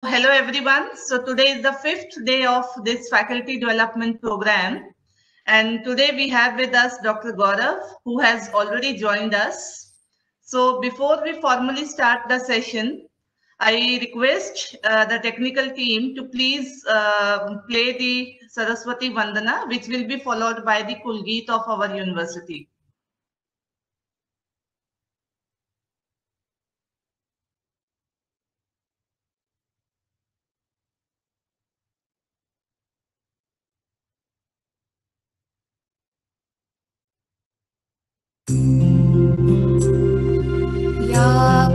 Hello everyone. So today is the fifth day of this faculty development program. And today we have with us Dr. Gaurav, who has already joined us. So before we formally start the session, I request the technical team to please play the Saraswati Vandana, which will be followed by the Kulgeet of our university. या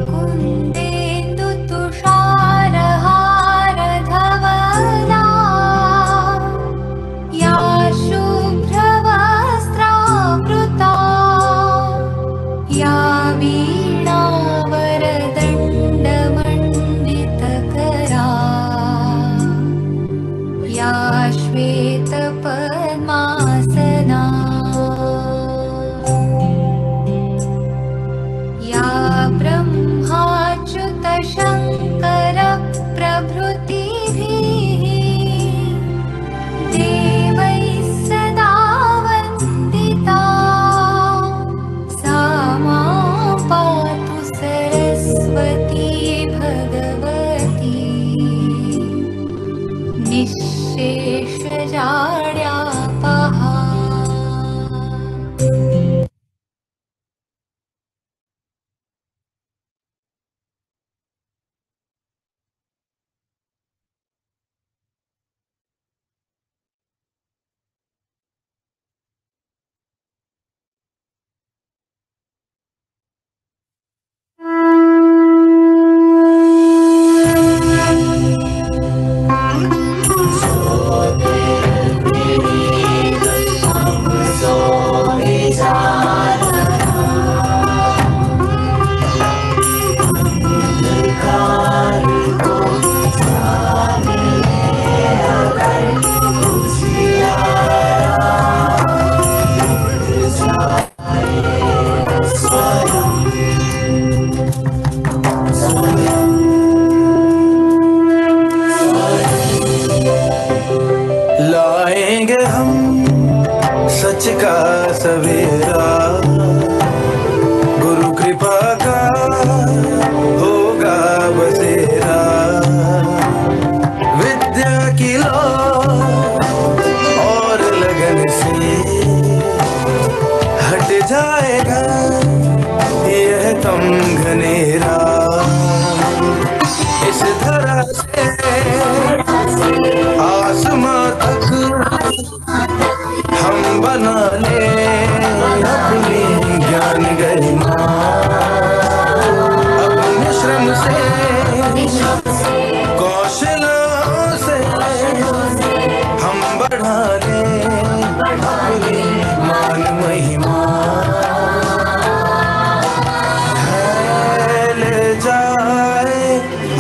कुन्देन्दु तुषारहारधवला या शुभ्रवस्त्रावृता या वीणावरदण्डमण्डितकरा या श्वेतपद्मासना या ब्रह्माच्युतशङ्कर प्रभृतिभिः देवैः सदा वन्दिता सा मां पातु सरस्वती भगवती निःशेषजाड्यापहा। लाएंगे हम सच का सवेरा, गुरु कृपा का होगा बसेरा। विद्या की लो और लगन से हट जाएगा यह तम घनेरा। इस धरा से आसमां तक हम बना ले अपनी ज्ञान गरिमा। अपने श्रम से कौशलों से हम बढ़ा ले अपनी मान महिमा। ले जाए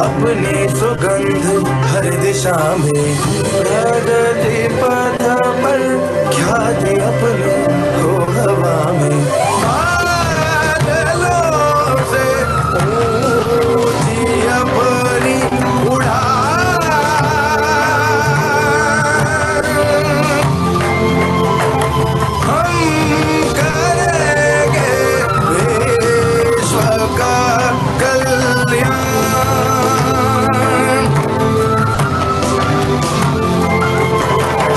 अपनी सुगंध हर दिशा में, प्रगति पथ पर ख्याति अपने हो हवा में। बादलों से ऊंची अपनी उड़ान हम करेंगे विश्व का कल्याण।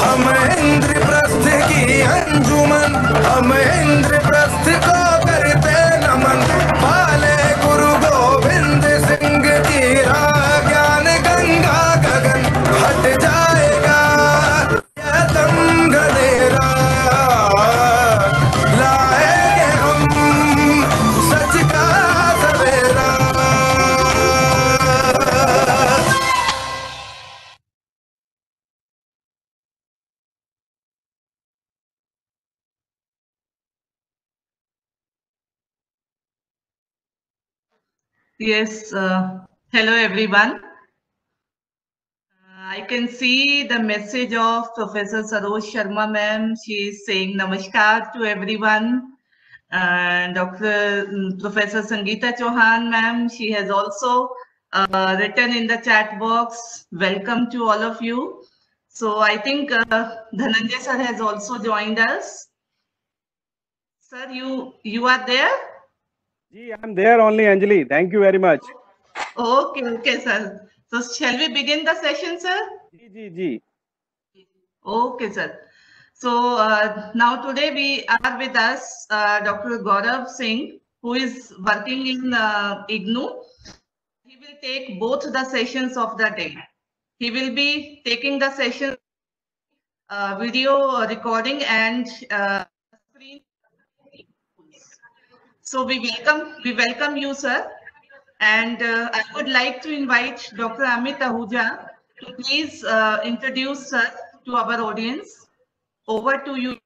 हम इंद्रप्रस्थ की अंजुमन, हम इंद्रप्रस्थ को करते नमन। पाले गुरु गोविंद सिंह की राह, ज्ञान गंगा गगन हट जाएगा यह दम घनेरा। लाएंगे हम सच का सवेरा। Yes, hello everyone. I can see the message of Professor Saroj Sharma ma'am. She is saying namaskar to everyone. Professor Sangeeta Chauhan ma'am, she has also written in the chat box. Welcome to all of you. So I think Dhananjay sir has also joined us. Sir, you are there? Ji, I'm there only, Anjali. Thank you very much. Okay, sir. So shall we begin the session, sir? Ji. Okay, sir. So now today we are with us Dr. Gaurav Singh, who is working in IGNOU. He will take both the sessions of the day. He will be taking the session video recording and screen. So we welcome you, sir. And I would like to invite Dr. Amit Ahuja to please introduce sir to our audience. Over to you.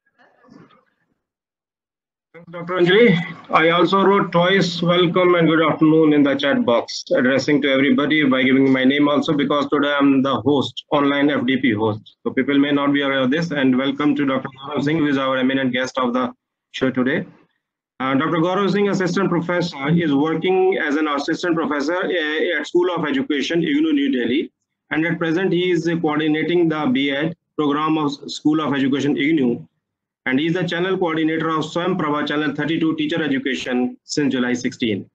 Thanks, Dr. Anjali. I also wrote twice welcome and good afternoon in the chat box, addressing to everybody by giving my name also, because today I'm the host, online FDP host. So people may not be aware of this. And welcome to Dr. Gaurav Singh, who is our eminent guest of the show today. Dr. Gaurav Singh, assistant professor, is working as an assistant professor at School of Education, IGNOU, New Delhi. And at present, he is coordinating the B.Ed program of School of Education, IGNOU. And he is the channel coordinator of Swam Prabha Channel 32 Teacher Education since July 16.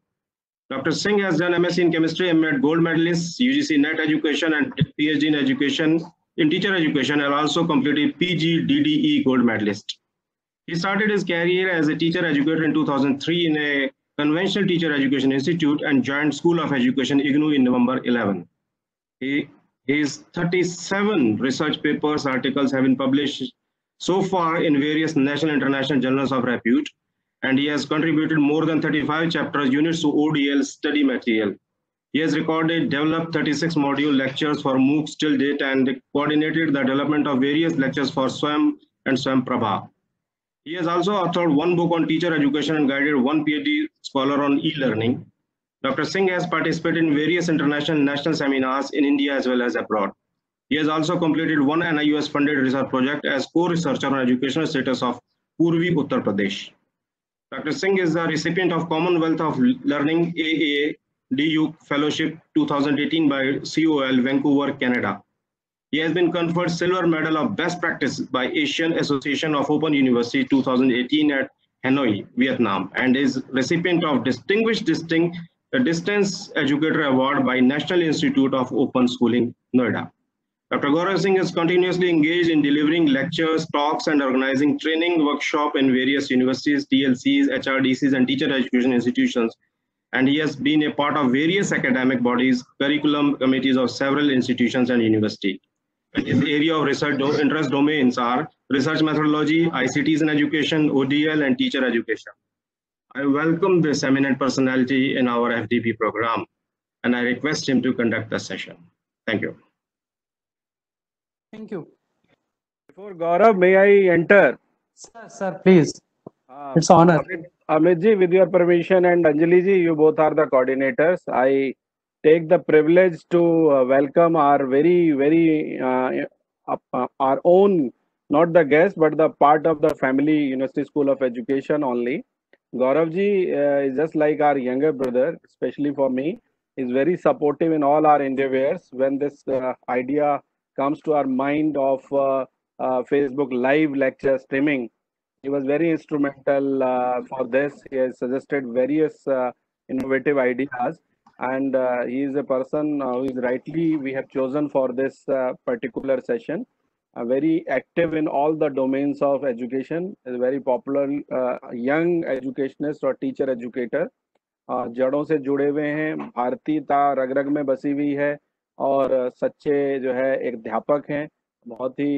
Dr. Singh has done MSc in Chemistry, MEd Gold Medalist, UGC NET Education, and PhD in Education in Teacher Education, and also completed PG DDE Gold Medalist. He started his career as a teacher educator in 2003 in a conventional teacher education institute and joined School of Education IGNOU in November 11. His 37 research papers, articles have been published so far in various national and international journals of repute, and he has contributed more than 35 chapters units to ODL study material. He has recorded, developed 36 module lectures for MOOCs till date and coordinated the development of various lectures for SWAM and SWAM Prabha. He has also authored one book on teacher education and guided one PhD scholar on e-learning. Dr. Singh has participated in various international and national seminars in India as well as abroad. He has also completed one NIUS funded research project as co-researcher on educational status of Purvi Uttar Pradesh. Dr. Singh is the recipient of Commonwealth of Learning AADU Fellowship 2018 by COL, Vancouver, Canada. He has been conferred Silver Medal of Best Practice by Asian Association of Open University 2018 at Hanoi, Vietnam, and is recipient of Distinguished Distance Educator Award by National Institute of Open Schooling, Noida. Dr. Gaurav Singh is continuously engaged in delivering lectures, talks, and organizing training workshop in various universities, TLCs, HRDCs, and teacher education institutions. And he has been a part of various academic bodies, curriculum committees of several institutions and universities. His area of research interest domains are research methodology, ICTs in education, ODL, and teacher education. I welcome this eminent personality in our FDP program, and I request him to conduct the session. Thank you. Thank you. Before Gaurav, may I enter? Sir, please. It's an honor. Amit ji, with your permission, and Anjali ji, you both are the coordinators. I take the privilege to welcome our our own, not the guest, but the part of the family University School of Education only. Gaurav ji is just like our younger brother, especially for me. Is very supportive in all our endeavors. When this idea comes to our mind of Facebook live lecture streaming, he was very instrumental for this. He has suggested various innovative ideas, and he is a person who is rightly we have chosen for this particular session. Very active in all the domains of education, is a very popular young educationist or teacher educator. जड़ों से जुड़े हुए हैं, भारतीयता रग रग में बसी हुई है, और सच्चे जो है एक अध्यापक हैं, बहुत ही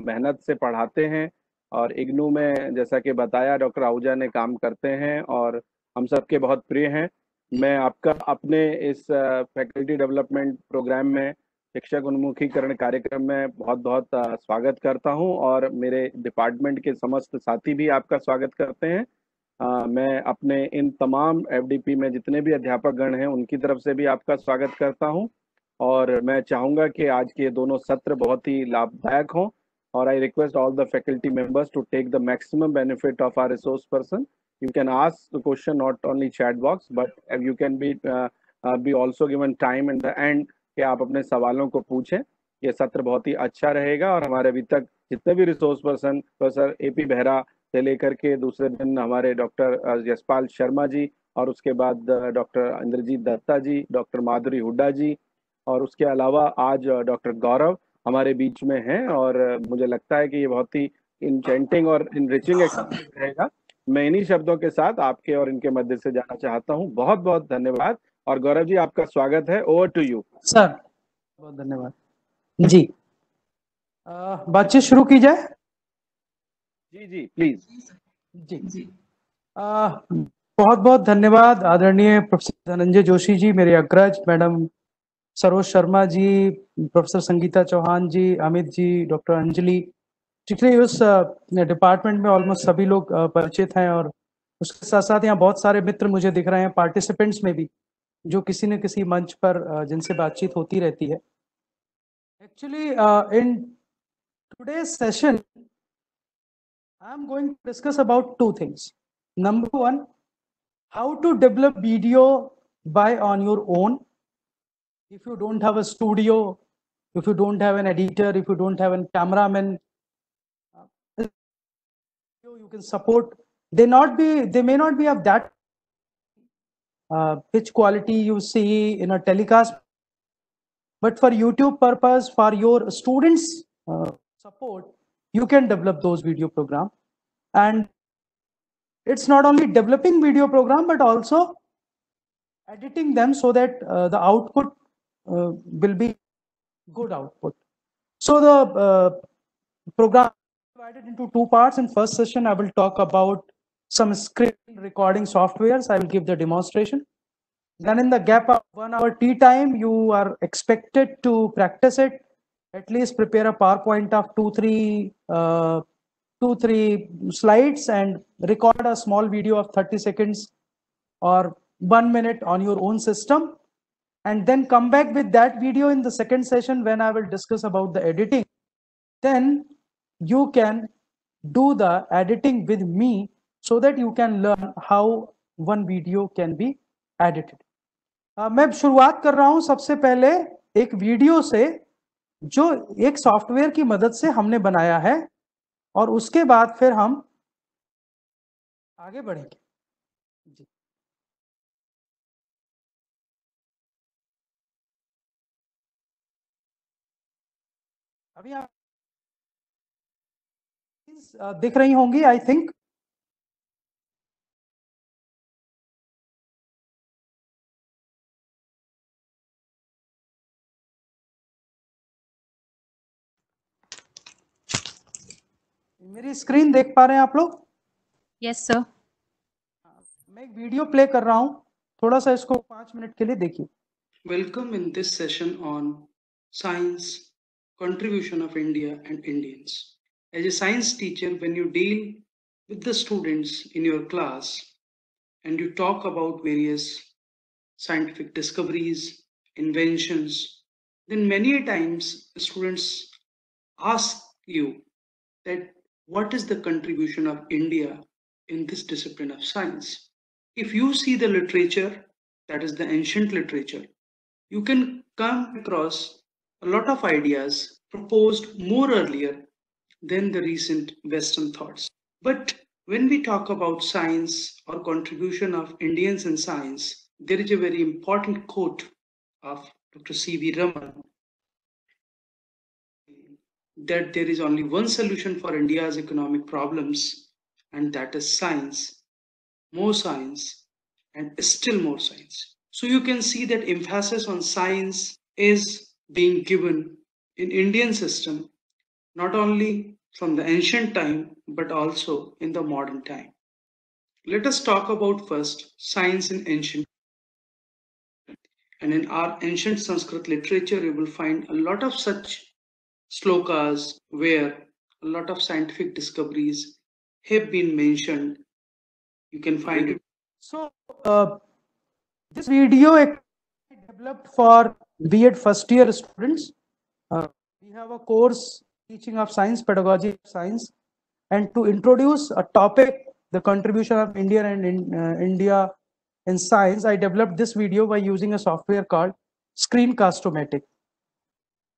मेहनत से पढ़ाते हैं, और इग्नू में जैसा कि बताया डॉक्टर आहूजा ने काम करते हैं और हम सबके बहुत प्रिय हैं। मैं आपका अपने इस फैकल्टी डेवलपमेंट प्रोग्राम में शिक्षक उन्मुखीकरण कार्यक्रम में बहुत बहुत स्वागत करता हूं, और मेरे डिपार्टमेंट के समस्त साथी भी आपका स्वागत करते हैं। मैं अपने इन तमाम एफडीपी में जितने भी अध्यापक गण हैं उनकी तरफ से भी आपका स्वागत करता हूं, और मैं चाहूँगा कि आज के दोनों सत्र बहुत ही लाभदायक हों, और I request all the faculty members to take the maximum benefit of our resource person. You can ask the question not only chat box, but you can be be also given time in the end कि आप अपने सवालों को पूछें। ये सत्र बहुत ही अच्छा रहेगा और हमारे अभी तक जितने भी resource person professor AP Behera से लेकर के दूसरे दिन हमारे डॉक्टर यशपाल शर्मा जी और उसके बाद डॉक्टर इंद्रजीत दत्ता जी, डॉक्टर माधुरी हुड्डा जी और उसके अलावा आज डॉक्टर गौरव हमारे बीच में हैं और मुझे लगता है कि ये बहुत ही इंटेंटिंग और इनरिचिंग एक्सपीरियंस रहेगा। मैं इन्हीं शब्दों के साथ आपके और इनके मध्य से जाना चाहता हूँ। बहुत बहुत धन्यवाद और गौरव जी आपका स्वागत है। Over to you sir. बहुत धन्यवाद जी। बातचीत शुरू की जाए। जी जी प्लीज। जी बहुत बहुत धन्यवाद आदरणीय प्रोफेसर धनंजय जोशी जी, मेरे अग्रज, मैडम सरोज शर्मा जी, प्रोफेसर संगीता चौहान जी, अमित जी, डॉक्टर अंजलि। एक्चुअली उस डिपार्टमेंट में ऑलमोस्ट सभी लोग परिचित हैं और उसके साथ साथ यहाँ बहुत सारे मित्र मुझे दिख रहे हैं पार्टिसिपेंट्स में भी, जो किसी न किसी मंच पर जिनसे बातचीत होती रहती है। Actually in today's session I am going to discuss about two things. Number one, how to develop video by on your own. If you don't have a studio, if you don't have an editor, if you don't have a cameraman, you can support. They may not be of that pitch quality you see in a telecast, but for YouTube purpose, for your students support, you can develop those video program. And it's not only developing video program but also editing them so that the output will be good output. So the program divided into two parts. In first session I will talk about some screen recording softwares. I will give the demonstration. Then in the gap of 1 hour tea time, you are expected to practice it. At least prepare a PowerPoint of 2-3 slides and record a small video of 30 seconds or 1 minute on your own system, and then come back with that video in the second session when I will discuss about the editing. Then you can do the editing with me so that you can learn how one video can be edited. मैं शुरुआत कर रहा हूं सबसे पहले एक video से जो एक सॉफ्टवेयर की मदद से हमने बनाया है और उसके बाद फिर हम आगे बढ़ेंगे। जी। अभी आप दिख रही होंगी आई थिंक। मेरी स्क्रीन देख पा रहे हैं आप लोग? Yes sir. मैं एक वीडियो प्ले कर रहा हूं, थोड़ा सा इसको 5 मिनट के लिए देखिए। Welcome in this session on science, contribution of India and Indians. As a science teacher, when you deal with the students in your class and you talk about various scientific discoveries, inventions, then many a times students ask you that what is the contribution of India in this discipline of science? If you see the literature, that is the ancient literature, you can come across a lot of ideas proposed more earlier than the recent Western thoughts. But when we talk about science or contribution of Indians in science, there is a very important quote of Dr. C.V. Raman that there is only one solution for India's economic problems, and that is science, and still more science. So you can see that emphasis on science is being given in Indian system, not only from the ancient time, but also in the modern time. Let us talk about first science in ancient. And in our ancient Sanskrit literature, you will find a lot of such slokas where a lot of scientific discoveries have been mentioned. You can find it. So this video is developed for B.Ed first year students. We have a course teaching of science, pedagogy of science, and to introduce a topic, the contribution of India and India in science, I developed this video by using a software called Screencast-O-Matic.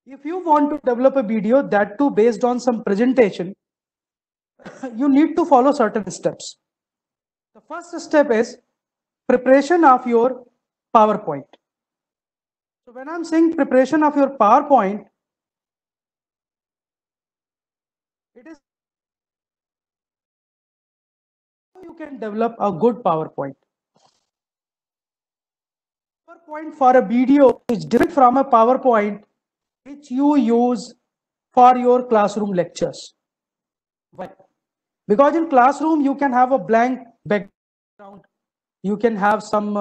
If you want to develop a video that too based on some presentation, you need to follow certain steps. The first step is preparation of your PowerPoint. So when I'm saying preparation of your PowerPoint, it is how you can develop a good PowerPoint. PowerPoint for a video is different from a PowerPoint which you use for your classroom lectures. Why? Because in classroom you can have a blank background, you can have some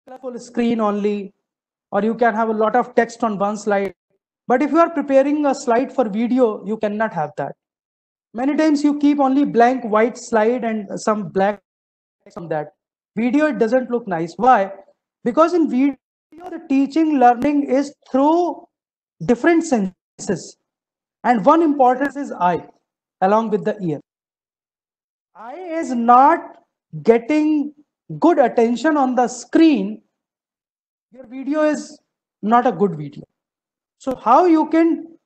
colorful screen only, or you can have a lot of text on one slide. But if you are preparing a slide for video, you cannot have that. Many times you keep only blank white slide and some black text on that. Video, it doesn't look nice. Why? Because in video, the teaching learning is through different senses. And one importance is eye, along with the ear. Eye is not getting good attention on the screen, your video is not a good video. So how you can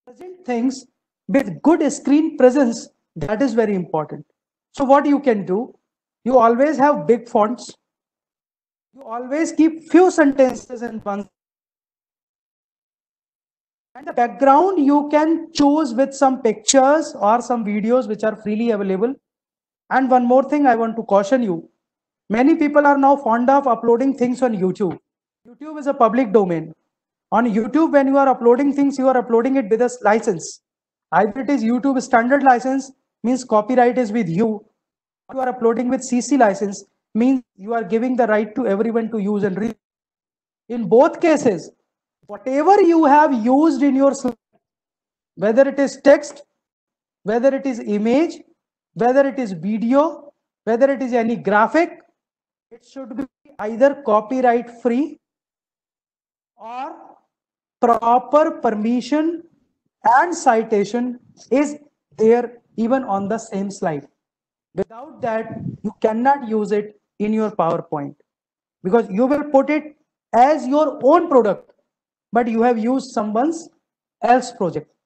present things with good screen presence, that is very important. So what you can do, you always have big fonts, you always keep few sentences in one, and the background you can choose with some pictures or some videos which are freely available. And one more thing I want to caution you, many people are now fond of uploading things on YouTube. YouTube is a public domain. On YouTube, when you are uploading things, you are uploading it with a license. Either it is YouTube standard license, means copyright is with you. You are uploading with CC license, means you are giving the right to everyone to use and read. In both cases, whatever you have used in your slide, whether it is text, whether it is image, whether it is video, whether it is any graphic, it should be either copyright free or proper permission and citation is there even on the same slide. Without that, you cannot use it in your PowerPoint because you will put it as your own product, but you have used someone else's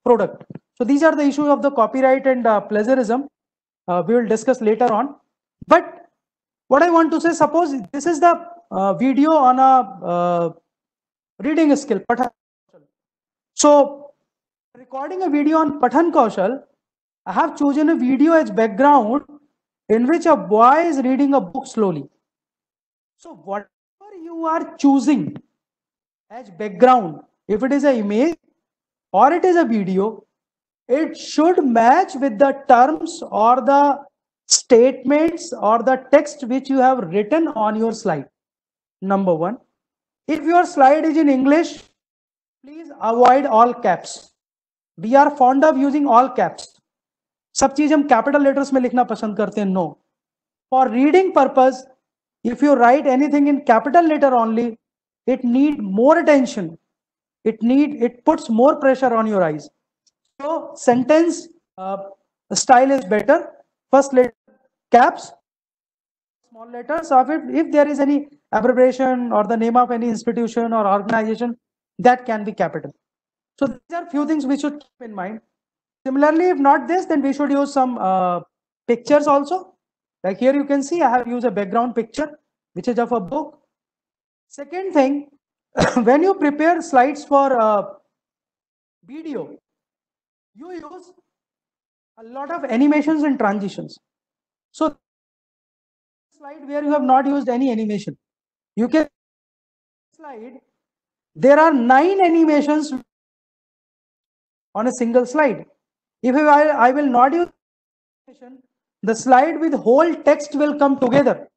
product. So these are the issues of the copyright and plagiarism. We will discuss later on. But what I want to say, suppose this is the video on a reading skill, Pathan. So recording a video on Pathan Kaushal, I have chosen a video as background in which a boy is reading a book slowly. So whatever you are choosing as background, if it is an image or it is a video, it should match with the terms or the statements or the text which you have written on your slide. Number one, if your slide is in English, please avoid all caps. We are fond of using all caps. सब चीज हम capital letters में लिखना पसंद करते हैं. No. For reading purpose, if you write anything in capital letter only, it need more attention. It puts more pressure on your eyes. So sentence style is better. First letter caps, small letters of it. If there is any abbreviation or the name of any institution or organization, that can be capital. So these are few things we should keep in mind. Similarly, if not this, then we should use some pictures also. Like here you can see I have used a background picture which is of a book. Second thing, when you prepare slides for video, you use a lot of animations and transitions. So slide where you have not used any animation, you can slide. There are 9 animations on a single slide. If I will not use animation, the slide with whole text will come together.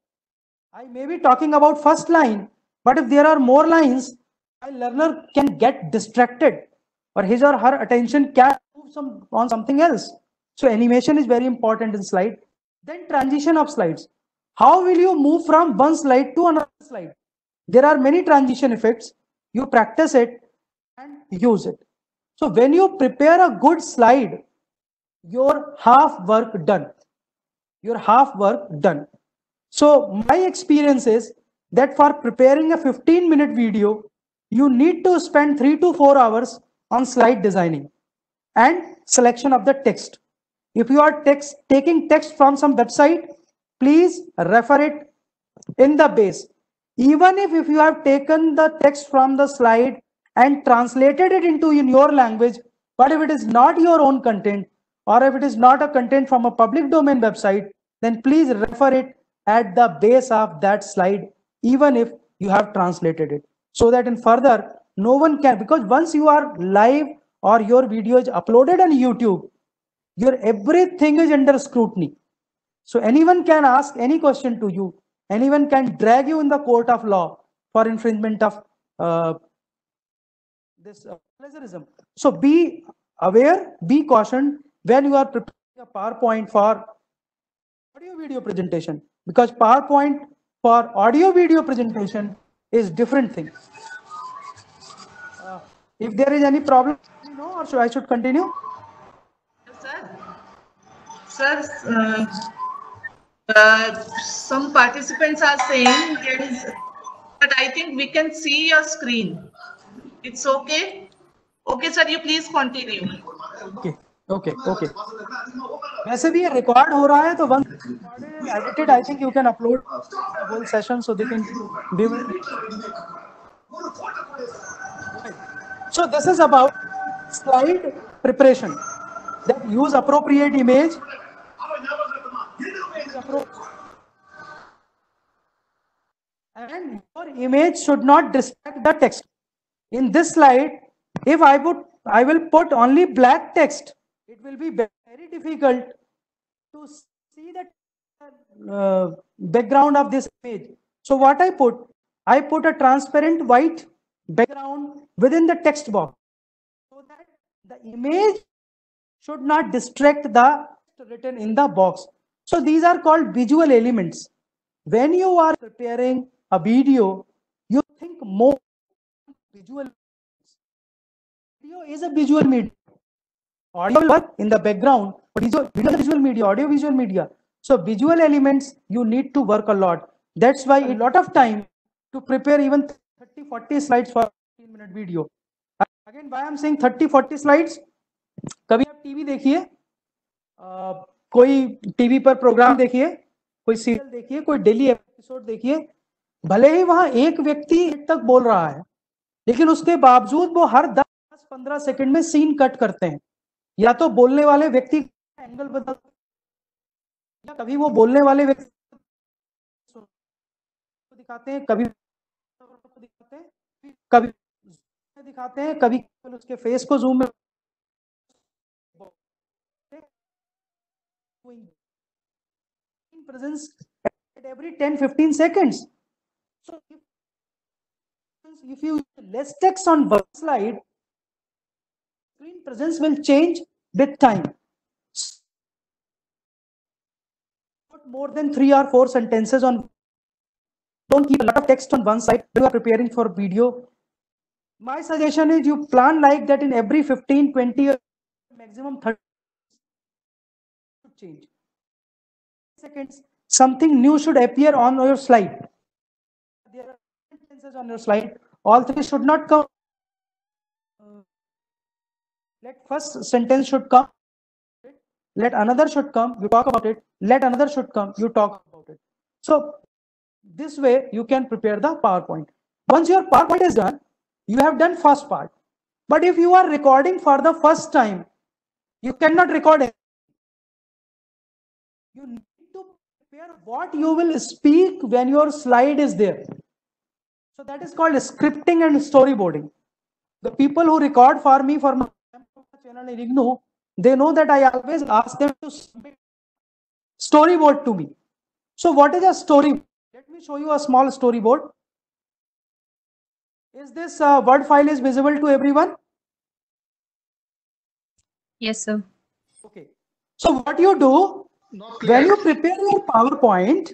I may be talking about first line, but if there are more lines, a learner can get distracted or his or her attention can move on something else. So animation is very important in slide. Then transition of slides. How will you move from one slide to another slide? There are many transition effects. You practice it and use it. So when you prepare a good slide, your half work done. Your half work done. So my experience is that for preparing a 15-minute video, you need to spend 3 to 4 hours on slide designing and selection of the text. If you are taking text from some website, please refer it in the base. Even if you have taken the text from the slide and translated it into in your language, but if it is not your own content, or if it is not a content from a public domain website, then please refer it at the base of that slide, even if you have translated it, so that in further no one can, because once you are live or your video is uploaded on YouTube, your everything is under scrutiny. So anyone can ask any question to you. Anyone can drag you in the court of law for infringement of this plagiarism. So be aware, be cautioned when you are preparing a PowerPoint for audio video presentation, because PowerPoint for audio video presentation is different thing. If there is any problem, you know, or I should continue? Sir, some participants are saying there is, but I think we can see your screen. It's okay? Okay, sir, you please continue. Okay. वैसे भी ये record हो रहा है, तो once edited, I think you can upload the whole session so they can be able to. So this is about slide preparation, that use appropriate image. And your image should not distract the text. In this slide, if I will put only black text, it will be very difficult to see the background of this image. So what I put a transparent white background within the text box, so that the image should not distract the text written in the box. So these are called visual elements. When you are preparing a video, you think more visual. Video is a visual media. Audio will work in the background, but visual media, audio visual media. So visual elements, you need to work a lot. That's why a lot of time to prepare even 30-40 slides for a 15-minute video. Again, why I'm saying 30-40 slides? कभी आप TV देखिए, कोई TV पर programme देखिए, कोई serial देखिए, कोई daily episode देखिए, भले ही वहां एक व्यक्ति तक बोल रहा है, लेकिन उसके बावजूद वो हर 10-15 सेकंड में सीन कट करते हैं, या तो बोलने वाले व्यक्ति का एंगल बदल, या कभी वो बोलने वाले व्यक्ति को दिखाते हैं, कभी दिखाते हैं, कभी दिखाते हैं, कभी उसके फेस को जूम में presence at every 10-15 seconds. So if you use less text on one slide, screen presence will change with time. Not more than 3 or 4 sentences on. Don't keep a lot of text on one side when you are preparing for video. My suggestion is you plan like that in every 15, 20, or maximum 30 change. Seconds, something new should appear on your slide. There are sentences on your slide. All three should not come. Let first sentence should come. Let another should come. You talk about it. Let another should come. You talk about it. So this way you can prepare the PowerPoint. Once your PowerPoint is done, you have done first part. But if you are recording for the first time, you cannot record it. You need to prepare what you will speak when your slide is there. So that is called scripting and storyboarding. The people who record for me for my channel in IGNOU, they know that I always ask them to submit storyboard to me. So what is a storyboard? Let me show you a small storyboard. Is this Word file is visible to everyone? Yes, sir. Okay. So what you do, when you prepare your PowerPoint,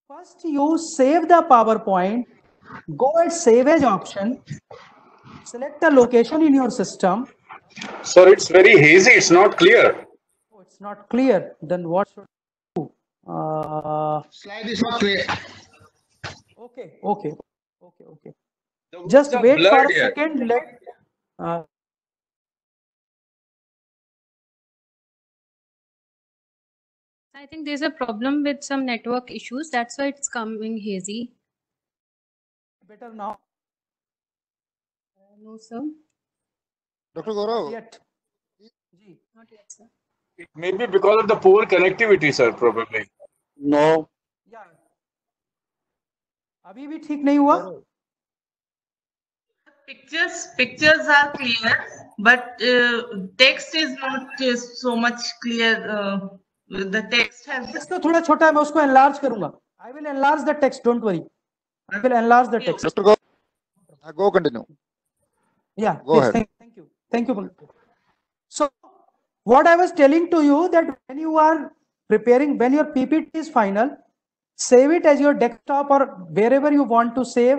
first you save the PowerPoint, go at Save As option, select a location in your system. Sir, it's very hazy, it's not clear. Oh, it's not clear. Then what should I do? Slide is not clear. Okay. Just wait for a second. I think there's a problem with some network issues. That's why it's coming hazy. Better now? No, sir. Dr. Gaurav. Yet. Not yet, sir. It may be because of the poor connectivity, sir, probably. No. Yeah. अभी भी ठीक नहीं हुआ? Pictures are clear, but text is not so much clear. The text has. Text तो थोड़ा छोटा है, मैं उसको enlarge करूँगा. I will enlarge the text. Don't worry. I will enlarge the text. Dr. Gaurav, go continue. Yeah. Go ahead. Thank you. So, what I was telling to you that when you are preparing, when your PPT is final, save it as your desktop or wherever you want to save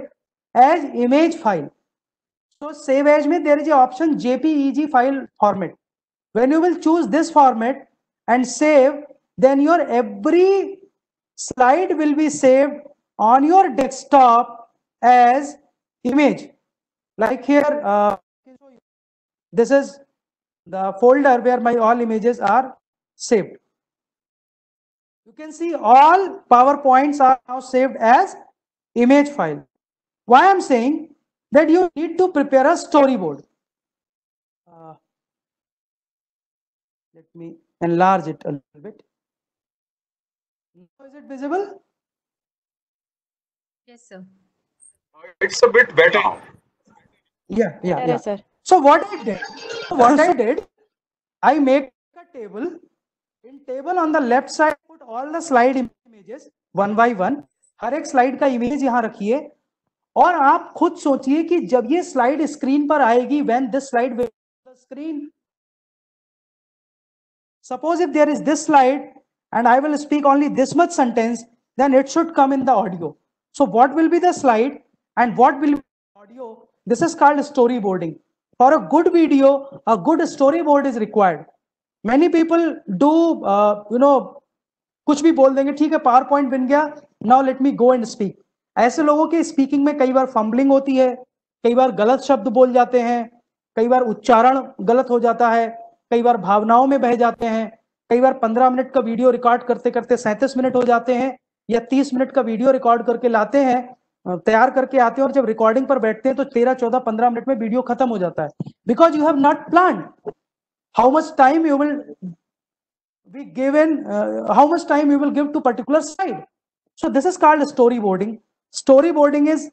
as image file. So save as में there is a option JPEG file format. When you will choose this format and save, then your every slide will be saved on your desktop as image. Like here, this is the folder where my all images are saved. You can see all PowerPoints are now saved as image file. Why I'm saying that you need to prepare a storyboard. Let me enlarge it a little bit. Now is it visible? Yes, sir. It's a bit better. Yeah. So what I did, I make a table. In table on the left side, put all the slide images one by one. हर एक slide का image यहाँ रखिए और आप खुद सोचिए कि जब ये slide screen पर आएगी, when this slide will be on the screen. Suppose if there is this slide and I will speak only this much sentence, then it should come in the audio. So what will be the slide and what will be the audio? This is called storyboarding. For a good video, a good storyboard is required. Many people do, कुछ भी बोल देंगे, ठीक है, PowerPoint बन गया, now let me go and speak. ऐसे लोगों के स्पीकिंग में कई बार फंबलिंग होती है, कई बार गलत शब्द बोल जाते हैं, कई बार उच्चारण गलत हो जाता है, कई बार भावनाओं में बह जाते हैं, कई बार 15 मिनट का वीडियो रिकॉर्ड करते करते 37 मिनट हो जाते हैं या 30 मिनट का वीडियो रिकॉर्ड करके लाते हैं, तैयार करके आते हैं और जब रिकॉर्डिंग पर बैठते हैं तो 13, 14, 15 मिनट में वीडियो खत्म हो जाता है. Because you have not planned how much time you will be given, how much time you will give to particular slide. So this is called storyboarding. Storyboarding is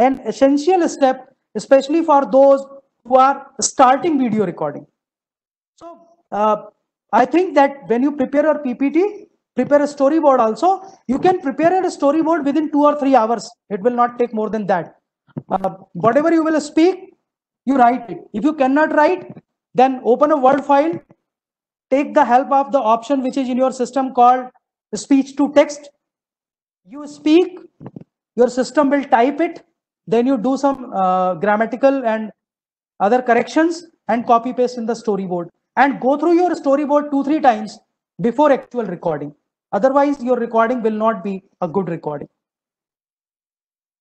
an essential step, especially for those who are starting video recording. So I think that when you prepare your PPT, prepare a storyboard also. You can prepare a storyboard within 2 or 3 hours. It will not take more than that. Whatever you will speak, you write it. If you cannot write, then open a Word file, take the help of the option which is in your system called speech to text. You speak, your system will type it, then you do some grammatical and other corrections and copy paste in the storyboard and go through your storyboard 2-3 times before actual recording. Otherwise, your recording will not be a good recording.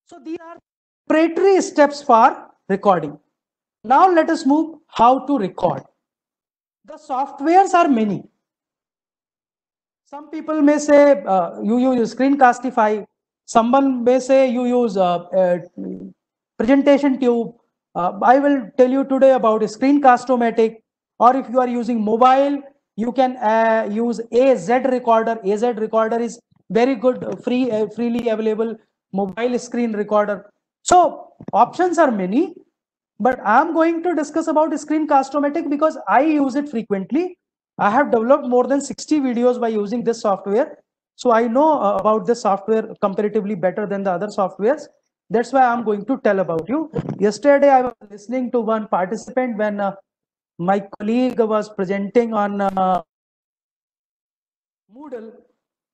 So these are preparatory steps for recording. Now let us move how to record. The softwares are many. Some people may say you use Screencastify. Someone may say you use Presentation Tube. I will tell you today about Screencast-O-Matic. Or if you are using mobile, you can use AZ Recorder. AZ Recorder is very good, freely available mobile screen recorder. So options are many. But I am going to discuss about Screencast-O-Matic because I use it frequently. I have developed more than 60 videos by using this software. So I know about this software comparatively better than the other softwares. That's why I'm going to tell about you. Yesterday, I was listening to one participant when my colleague was presenting on Moodle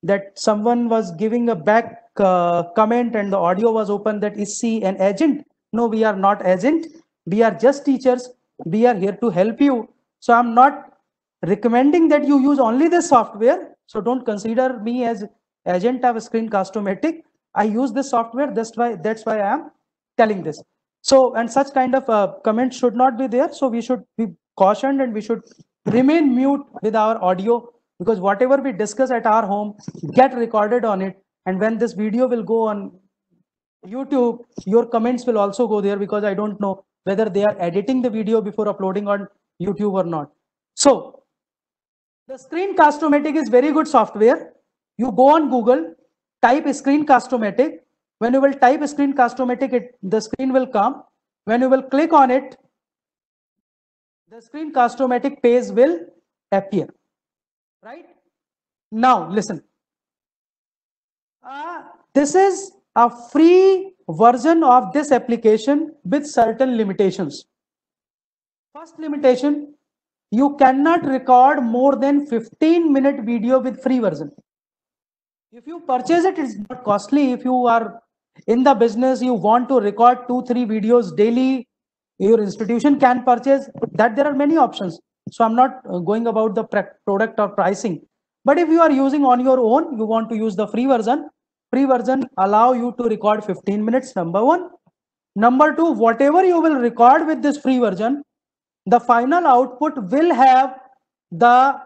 that someone was giving a back comment and the audio was open that is she an agent? No, we are not agent. We are just teachers. We are here to help you. So I'm not recommending that you use only this software. So don't consider me as agent of Screencast-O-Matic. I use this software. That's why I am telling this. So, and such kind of comments should not be there. So we should be cautioned and we should remain mute with our audio, because whatever we discuss at our home get recorded on it. And when this video will go on YouTube, your comments will also go there, because I don't know whether they are editing the video before uploading on YouTube or not. So the Screencast-O-Matic is very good software. You go on Google, type Screencast-O-Matic. When you will type Screencast-O-Matic, the screen will come. When you will click on it, the Screencast-O-Matic page will appear. Right? Now listen. This is a free version of this application with certain limitations. First limitation, you cannot record more than 15-minute video with free version. If you purchase it, it's not costly. If you are in the business, you want to record 2-3 videos daily, your institution can purchase that. There are many options. So I'm not going about the product or pricing. But if you are using on your own, you want to use the free version. Free version allow you to record 15 minutes, number one. Number two, whatever you will record with this free version, the final output will have the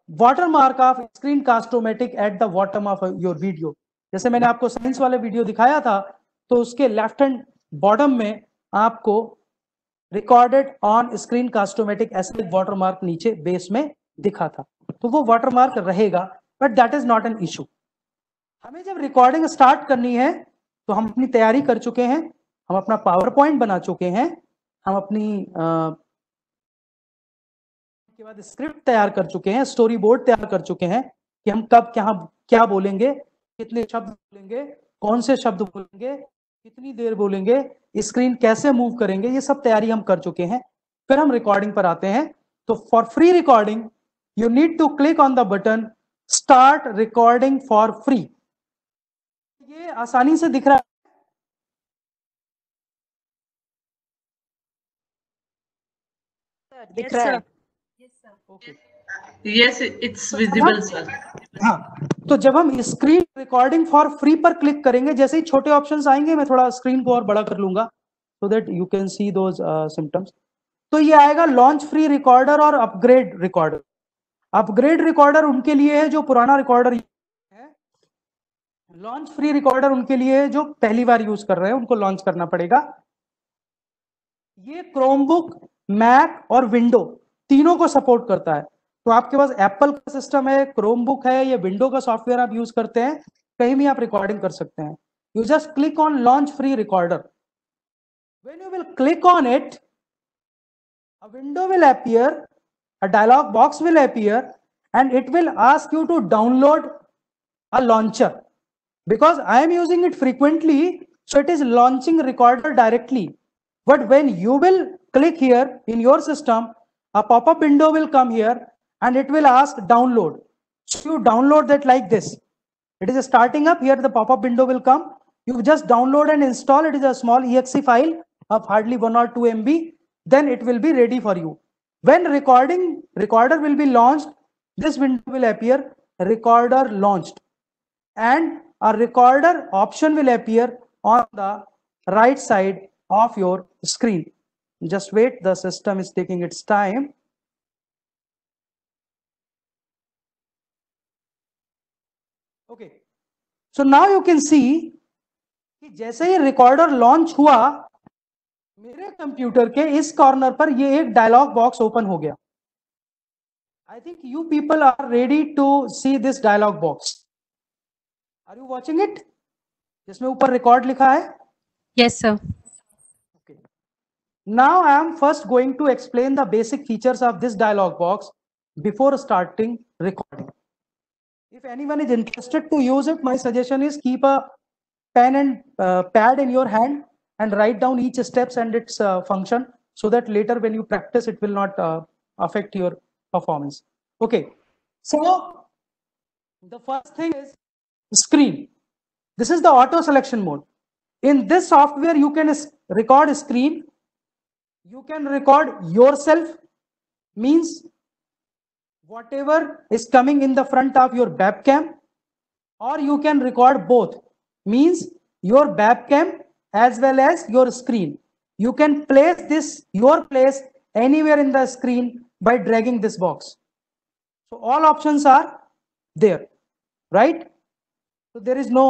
watermark of Screencast-O-Matic at the bottom of your video. जैसे मैंने आपको science वाले video दिखाया था, तो उसके left hand bottom में आपको रिकॉर्डेड ऑन Screencast-O-Matic ऐसा एक वाटरमार्क नीचे बेस में दिखा था. तो वो वाटरमार्क रहेगा, but that is not an issue. हमें जब रिकॉर्डिंग स्टार्ट करनी है तो हम अपनी तैयारी कर चुके हैं, हम अपना पावर पॉइंट बना चुके हैं, हम अपनी के बाद स्क्रिप्ट तैयार कर चुके हैं, स्टोरी बोर्ड तैयार कर चुके हैं कि हम कब क्या बोलेंगे, कितने शब्द बोलेंगे, कौन से शब्द बोलेंगे, कितनी देर बोलेंगे, स्क्रीन कैसे मूव करेंगे, ये सब तैयारी हम कर चुके हैं. फिर हम रिकॉर्डिंग पर आते हैं. तो for free recording you need to click on the button start recording for free. ये आसानी से दिख रहा है. दिख रहा है. Yes, it's visible, sir. हाँ, तो जब हम स्क्रीन रिकॉर्डिंग फॉर फ्री पर क्लिक करेंगे, जैसे ही छोटे ऑप्शंस आएंगे, मैं थोड़ा स्क्रीन को और बड़ा कर लूंगा so that you can see those symptoms. तो ये आएगा लॉन्च फ्री रिकॉर्डर और अपग्रेड रिकॉर्डर. अपग्रेड रिकॉर्डर उनके लिए है जो पुराना रिकॉर्डर है, लॉन्च फ्री रिकॉर्डर उनके लिए है जो पहली बार यूज कर रहे हैं, उनको लॉन्च करना पड़ेगा. ये क्रोमबुक, मैक और विंडो तीनों को सपोर्ट करता है. तो आपके पास एप्पल का सिस्टम है, क्रोमबुक है या विंडो का सॉफ्टवेयर आप यूज करते हैं, कहीं भी आप रिकॉर्डिंग कर सकते हैं. You just click on launch free recorder. When you will click on it, a window will appear, a dialog box will appear, and it will ask you to download a launcher. Because I am using it frequently, so it is launching recorder directly. But when you will click here in your system, a pop-up window will come here and it will ask download. So you download that like this. It is starting up here, the pop-up window will come. You just download and install. It is a small exe file of hardly 1 or 2 MB. Then it will be ready for you. When recorder will be launched, this window will appear, recorder launched, and a recorder option will appear on the right side of your screen. Just wait, the system is taking its time. Okay, so now you can see कि जैसे ही recorder launch हुआ, मेरे computer के इस corner पर ये एक dialogue box open हो गया. I think you people are ready to see this dialog box. Are you watching it? जिसमें ऊपर रिकॉर्ड लिखा है. Yes, sir. Okay. Now I am first going to explain the basic features of this dialog box before starting recording. If anyone is interested to use it, my suggestion is keep a pen and pad in your hand and write down each steps and its function, so that later when you practice it will not affect your performance. Okay, so the first thing is screen. This is the auto selection mode. In this software you can record screen, you can record yourself, means whatever is coming in the front of your webcam or you can record both, means your webcam as well as your screen. You can place this your place anywhere in the screen by dragging this box. So all options are there, right? So there is no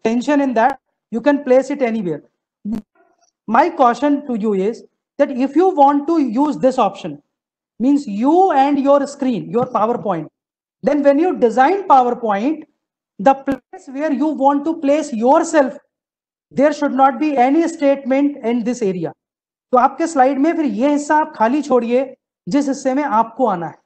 tension in that. You can place it anywhere. My caution to you is that if you want to use this option, means you and your screen, your PowerPoint, then when you design PowerPoint, the place where you want to place yourself, there should not be any statement in this area. तो आपके slide में फिर ये हिस्सा आप खाली छोड़िए जिस हिस्से में आपको आना है,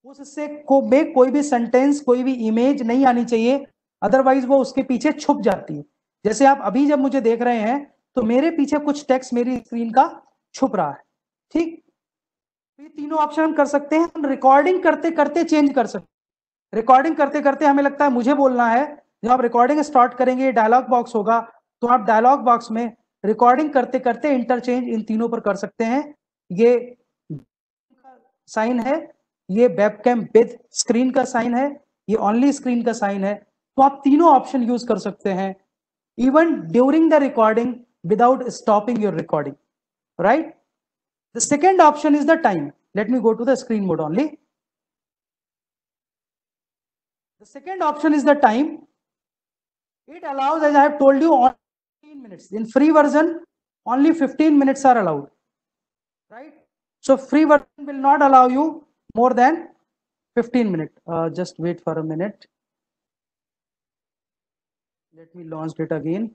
उस हिस्से को में कोई भी सेंटेंस, कोई भी इमेज नहीं आनी चाहिए, अदरवाइज वो उसके पीछे छुप जाती है। जैसे आप अभी जब मुझे देख रहे हैं तो मेरे पीछे कुछ टेक्स्ट मेरी स्क्रीन का छुप रहा है, ठीक। ये तीनों ऑप्शन हम कर सकते हैं। हम रिकॉर्डिंग करते करते चेंज कर सकते हैं। रिकॉर्डिंग करते करते हमें लगता है मुझे बोलना है, जब आप रिकॉर्डिंग स्टार्ट करेंगे डायलॉग बॉक्स होगा, तो आप डायलॉग बॉक्स में रिकॉर्डिंग करते करते इंटरचेंज इन तीनों पर कर सकते हैं। ये साइन है, ये वेबकैम विद स्क्रीन का साइन है, ये ओनली स्क्रीन का साइन है। तो आप तीनों ऑप्शन यूज कर सकते हैं even during the recording without stopping your recording, right. The second option is the time. Let me go to the screen mode only. The second option is the time. It allows, as I have told you, on 15 minutes. In free version, only 15 minutes are allowed, right? So free version will not allow you more than 15 minutes. Just wait for a minute. Let me launch it again.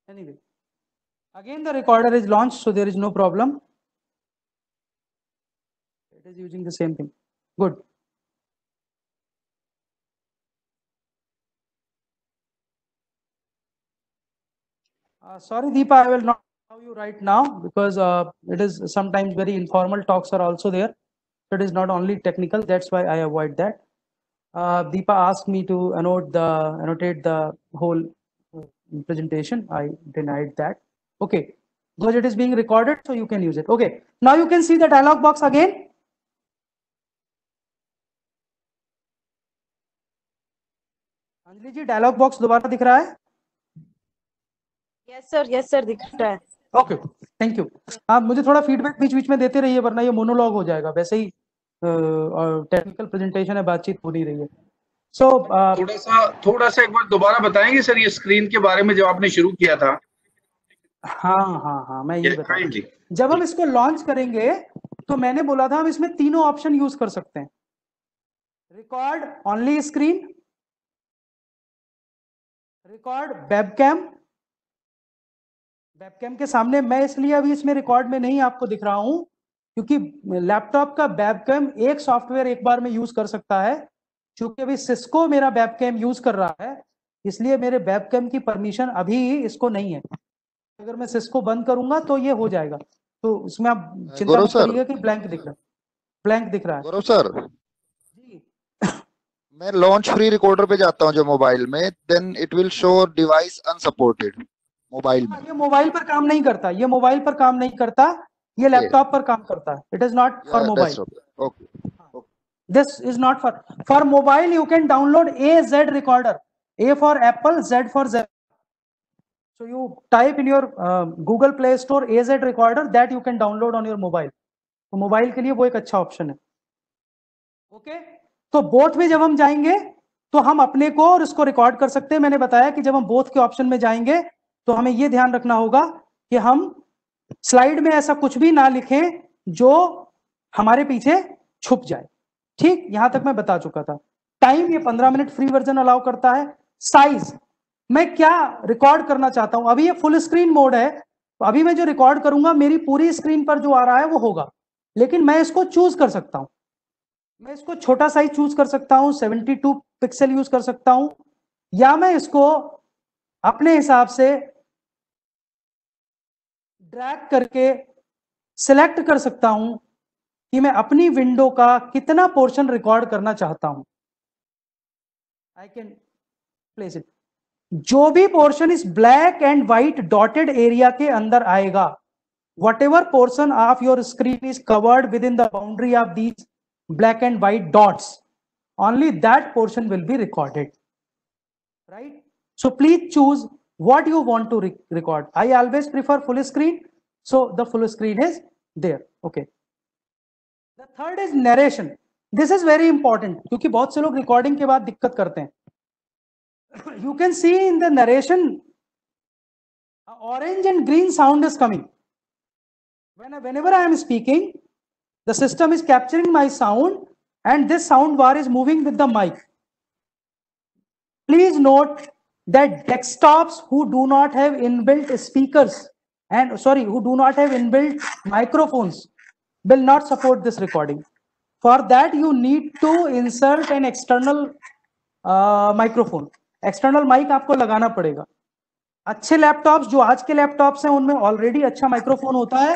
Anyway, again the recorder is launched, so there is no problem. It is using the same thing. Good. Sorry, Deepa, I will not allow you right now because it is sometimes very informal talks are also there. So it is not only technical. That's why I avoid that. Deepa asked me to annotate the whole presentation. I denied that. Okay, because it is being recorded, so you can use it. Okay, now you can see the dialog box again. Anjali ji, dialog box दोबारा दिख रहा है? Yes sir, दिख रहा है। Okay, thank you. आप मुझे थोड़ा फीडबैक बीच बीच में देते रहिए, वरना ये मोनोलॉग हो जाएगा। वैसे ही टेक्निकल प्रेजेंटेशन है, बातचीत हो नहीं रही है। सो थोड़ा सा एक बार दोबारा बताएंगे सर, ये स्क्रीन के बारे में जो आपने शुरू किया था। हाँ, मैं ये बताऊंगी। जब हम इसको लॉन्च करेंगे तो मैंने बोला था हम इसमें तीनों ऑप्शन यूज कर सकते हैं। Record only screen, record webcam. Webcam के सामने मैं इसलिए अभी इसमें रिकॉर्ड में नहीं आपको दिख रहा हूं क्योंकि लैपटॉप का वेबकैम एक सॉफ्टवेयर एक बार में यूज कर सकता है। क्योंकि अभी सिस्को मेरा वेबकैम यूज कर रहा है, इसलिए मेरे वेबकैम की परमिशन अभी इसको नहीं है। अगर मैं सिस्को बंद करूंगा तो ये हो जाएगा। तो उसमें आप चिंता मत करिए कि ब्लैंक दिख रहा है। गौरव सर जी, मैं लॉन्च फ्री रिकॉर्डर पे जाता हूँ जो मोबाइल में, then it will show device unsupported mobile में। ये मोबाइल पर काम नहीं करता, ये मोबाइल पर काम नहीं करता, ये लैपटॉप पर काम करता है। It is not for mobile. Okay, this is not for mobile. You can download AZ recorder, A for Apple, Z for Z. So you type in your Google Play Store AZ recorder, that you can download on your mobile. तो mobile के लिए वो एक अच्छा option है। Okay, तो both में जब हम जाएंगे तो हम अपने को और इसको रिकॉर्ड कर सकते हैं। मैंने बताया कि जब हम बोथ के ऑप्शन में जाएंगे तो हमें ये ध्यान रखना होगा कि हम स्लाइड में ऐसा कुछ भी ना लिखें जो हमारे पीछे छुप जाए। ठीक, यहां तक मैं बता चुका था। टाइम ये 15 मिनट फ्री वर्जन अलाउ करता है। साइज, मैं क्या रिकॉर्ड करना चाहता हूं। अभी ये फुल स्क्रीन मोड है, तो अभी मैं जो रिकॉर्ड करूंगा मेरी पूरी स्क्रीन पर जो आ रहा है वो होगा, लेकिन मैं इसको चूज कर सकता हूं। मैं इसको छोटा साइज चूज कर सकता हूं, 72 पिक्सल यूज कर सकता हूं, या मैं इसको अपने हिसाब से ड्रैग करके सिलेक्ट कर सकता हूं कि मैं अपनी विंडो का कितना पोर्शन रिकॉर्ड करना चाहता हूं। I can place it. जो भी पोर्शन इस black and white dotted area के अंदर आएगा, whatever portion of your screen is covered within the boundary of these black and white dots, only that portion will be recorded, right? So please choose what you want to record. I always prefer full screen, so the full screen is there. Okay, the third is narration. This is very important क्योंकि बहुत से लोग recording के बाद दिक्कत करते हैं। You can see in the narration orange and green sound is coming. Whenever I am speaking, the system is capturing my sound and this sound bar is moving with the mic. Please note that desktops who do not have inbuilt speakers and who do not have inbuilt microphones will not support this recording. For that you need to insert an external microphone. External mic आपको लगाना पड़ेगा। अच्छे laptops जो आज के laptops हैं उनमें already अच्छा माइक्रोफोन होता है,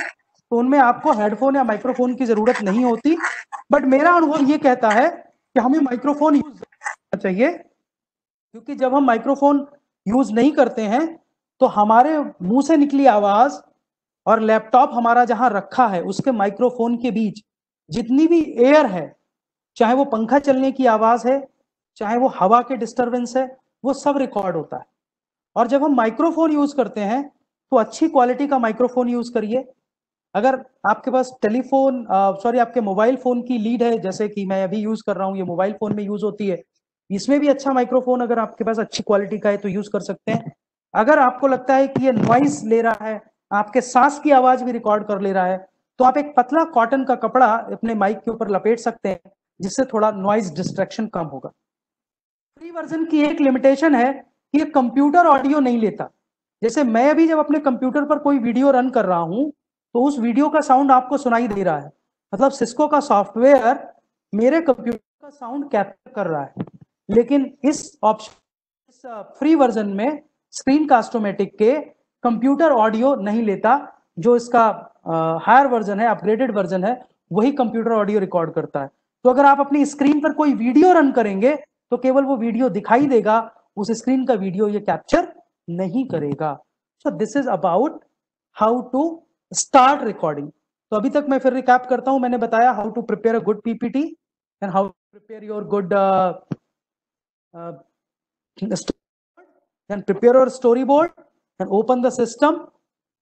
तो उनमें आपको हेडफोन या माइक्रोफोन की जरूरत नहीं होती। बट मेरा अनुभव ये कहता है कि हमें माइक्रोफोन यूज करना चाहिए, क्योंकि जब हम माइक्रोफोन यूज नहीं करते हैं तो हमारे मुंह से निकली आवाज और लैपटॉप हमारा जहां रखा है उसके माइक्रोफोन के बीच जितनी भी एयर है, चाहे वो पंखा चलने की आवाज है, चाहे वो हवा के डिस्टर्बेंस है, वो सब रिकॉर्ड होता है। और जब हम माइक्रोफोन यूज करते हैं तो अच्छी क्वालिटी का माइक्रोफोन यूज करिए। अगर आपके पास टेलीफोन आपके मोबाइल फोन की लीड है, जैसे कि मैं अभी यूज कर रहा हूँ, ये मोबाइल फोन में यूज होती है, इसमें भी अच्छा माइक्रोफोन अगर आपके पास अच्छी क्वालिटी का है तो यूज कर सकते हैं। अगर आपको लगता है कि ये नॉइस ले रहा है, आपके सांस की आवाज भी रिकॉर्ड कर ले रहा है, तो आप एक पतला कॉटन का कपड़ा अपने माइक के ऊपर लपेट सकते हैं, जिससे थोड़ा नॉइस डिस्ट्रैक्शन कम होगा। फ्री वर्जन की एक लिमिटेशन है कि ये कंप्यूटर ऑडियो नहीं लेता। जैसे मैं अभी जब अपने कंप्यूटर पर कोई वीडियो रन कर रहा हूं तो उस वीडियो का साउंड आपको सुनाई दे रहा है, मतलब सिस्को का सॉफ्टवेयर मेरे कंप्यूटर का साउंड कैप्चर कर रहा है। लेकिन इस ऑप्शन, इस फ्री वर्जन में स्क्रीन कास्टोमेटिक के कंप्यूटर ऑडियो नहीं लेता। जो इसका हायर वर्जन है, अपग्रेडेड वर्जन है, वही कंप्यूटर ऑडियो रिकॉर्ड करता है। तो अगर आप अपनी स्क्रीन पर कोई वीडियो रन करेंगे तो केवल वो वीडियो दिखाई देगा, उस स्क्रीन का वीडियो ये कैप्चर नहीं करेगा। So this is about how to start recording. तो अभी तक मैं फिर रिकैप करता हूं। मैंने बताया how to prepare a good PPT and how to prepare your good and prepare your storyboard and open the system.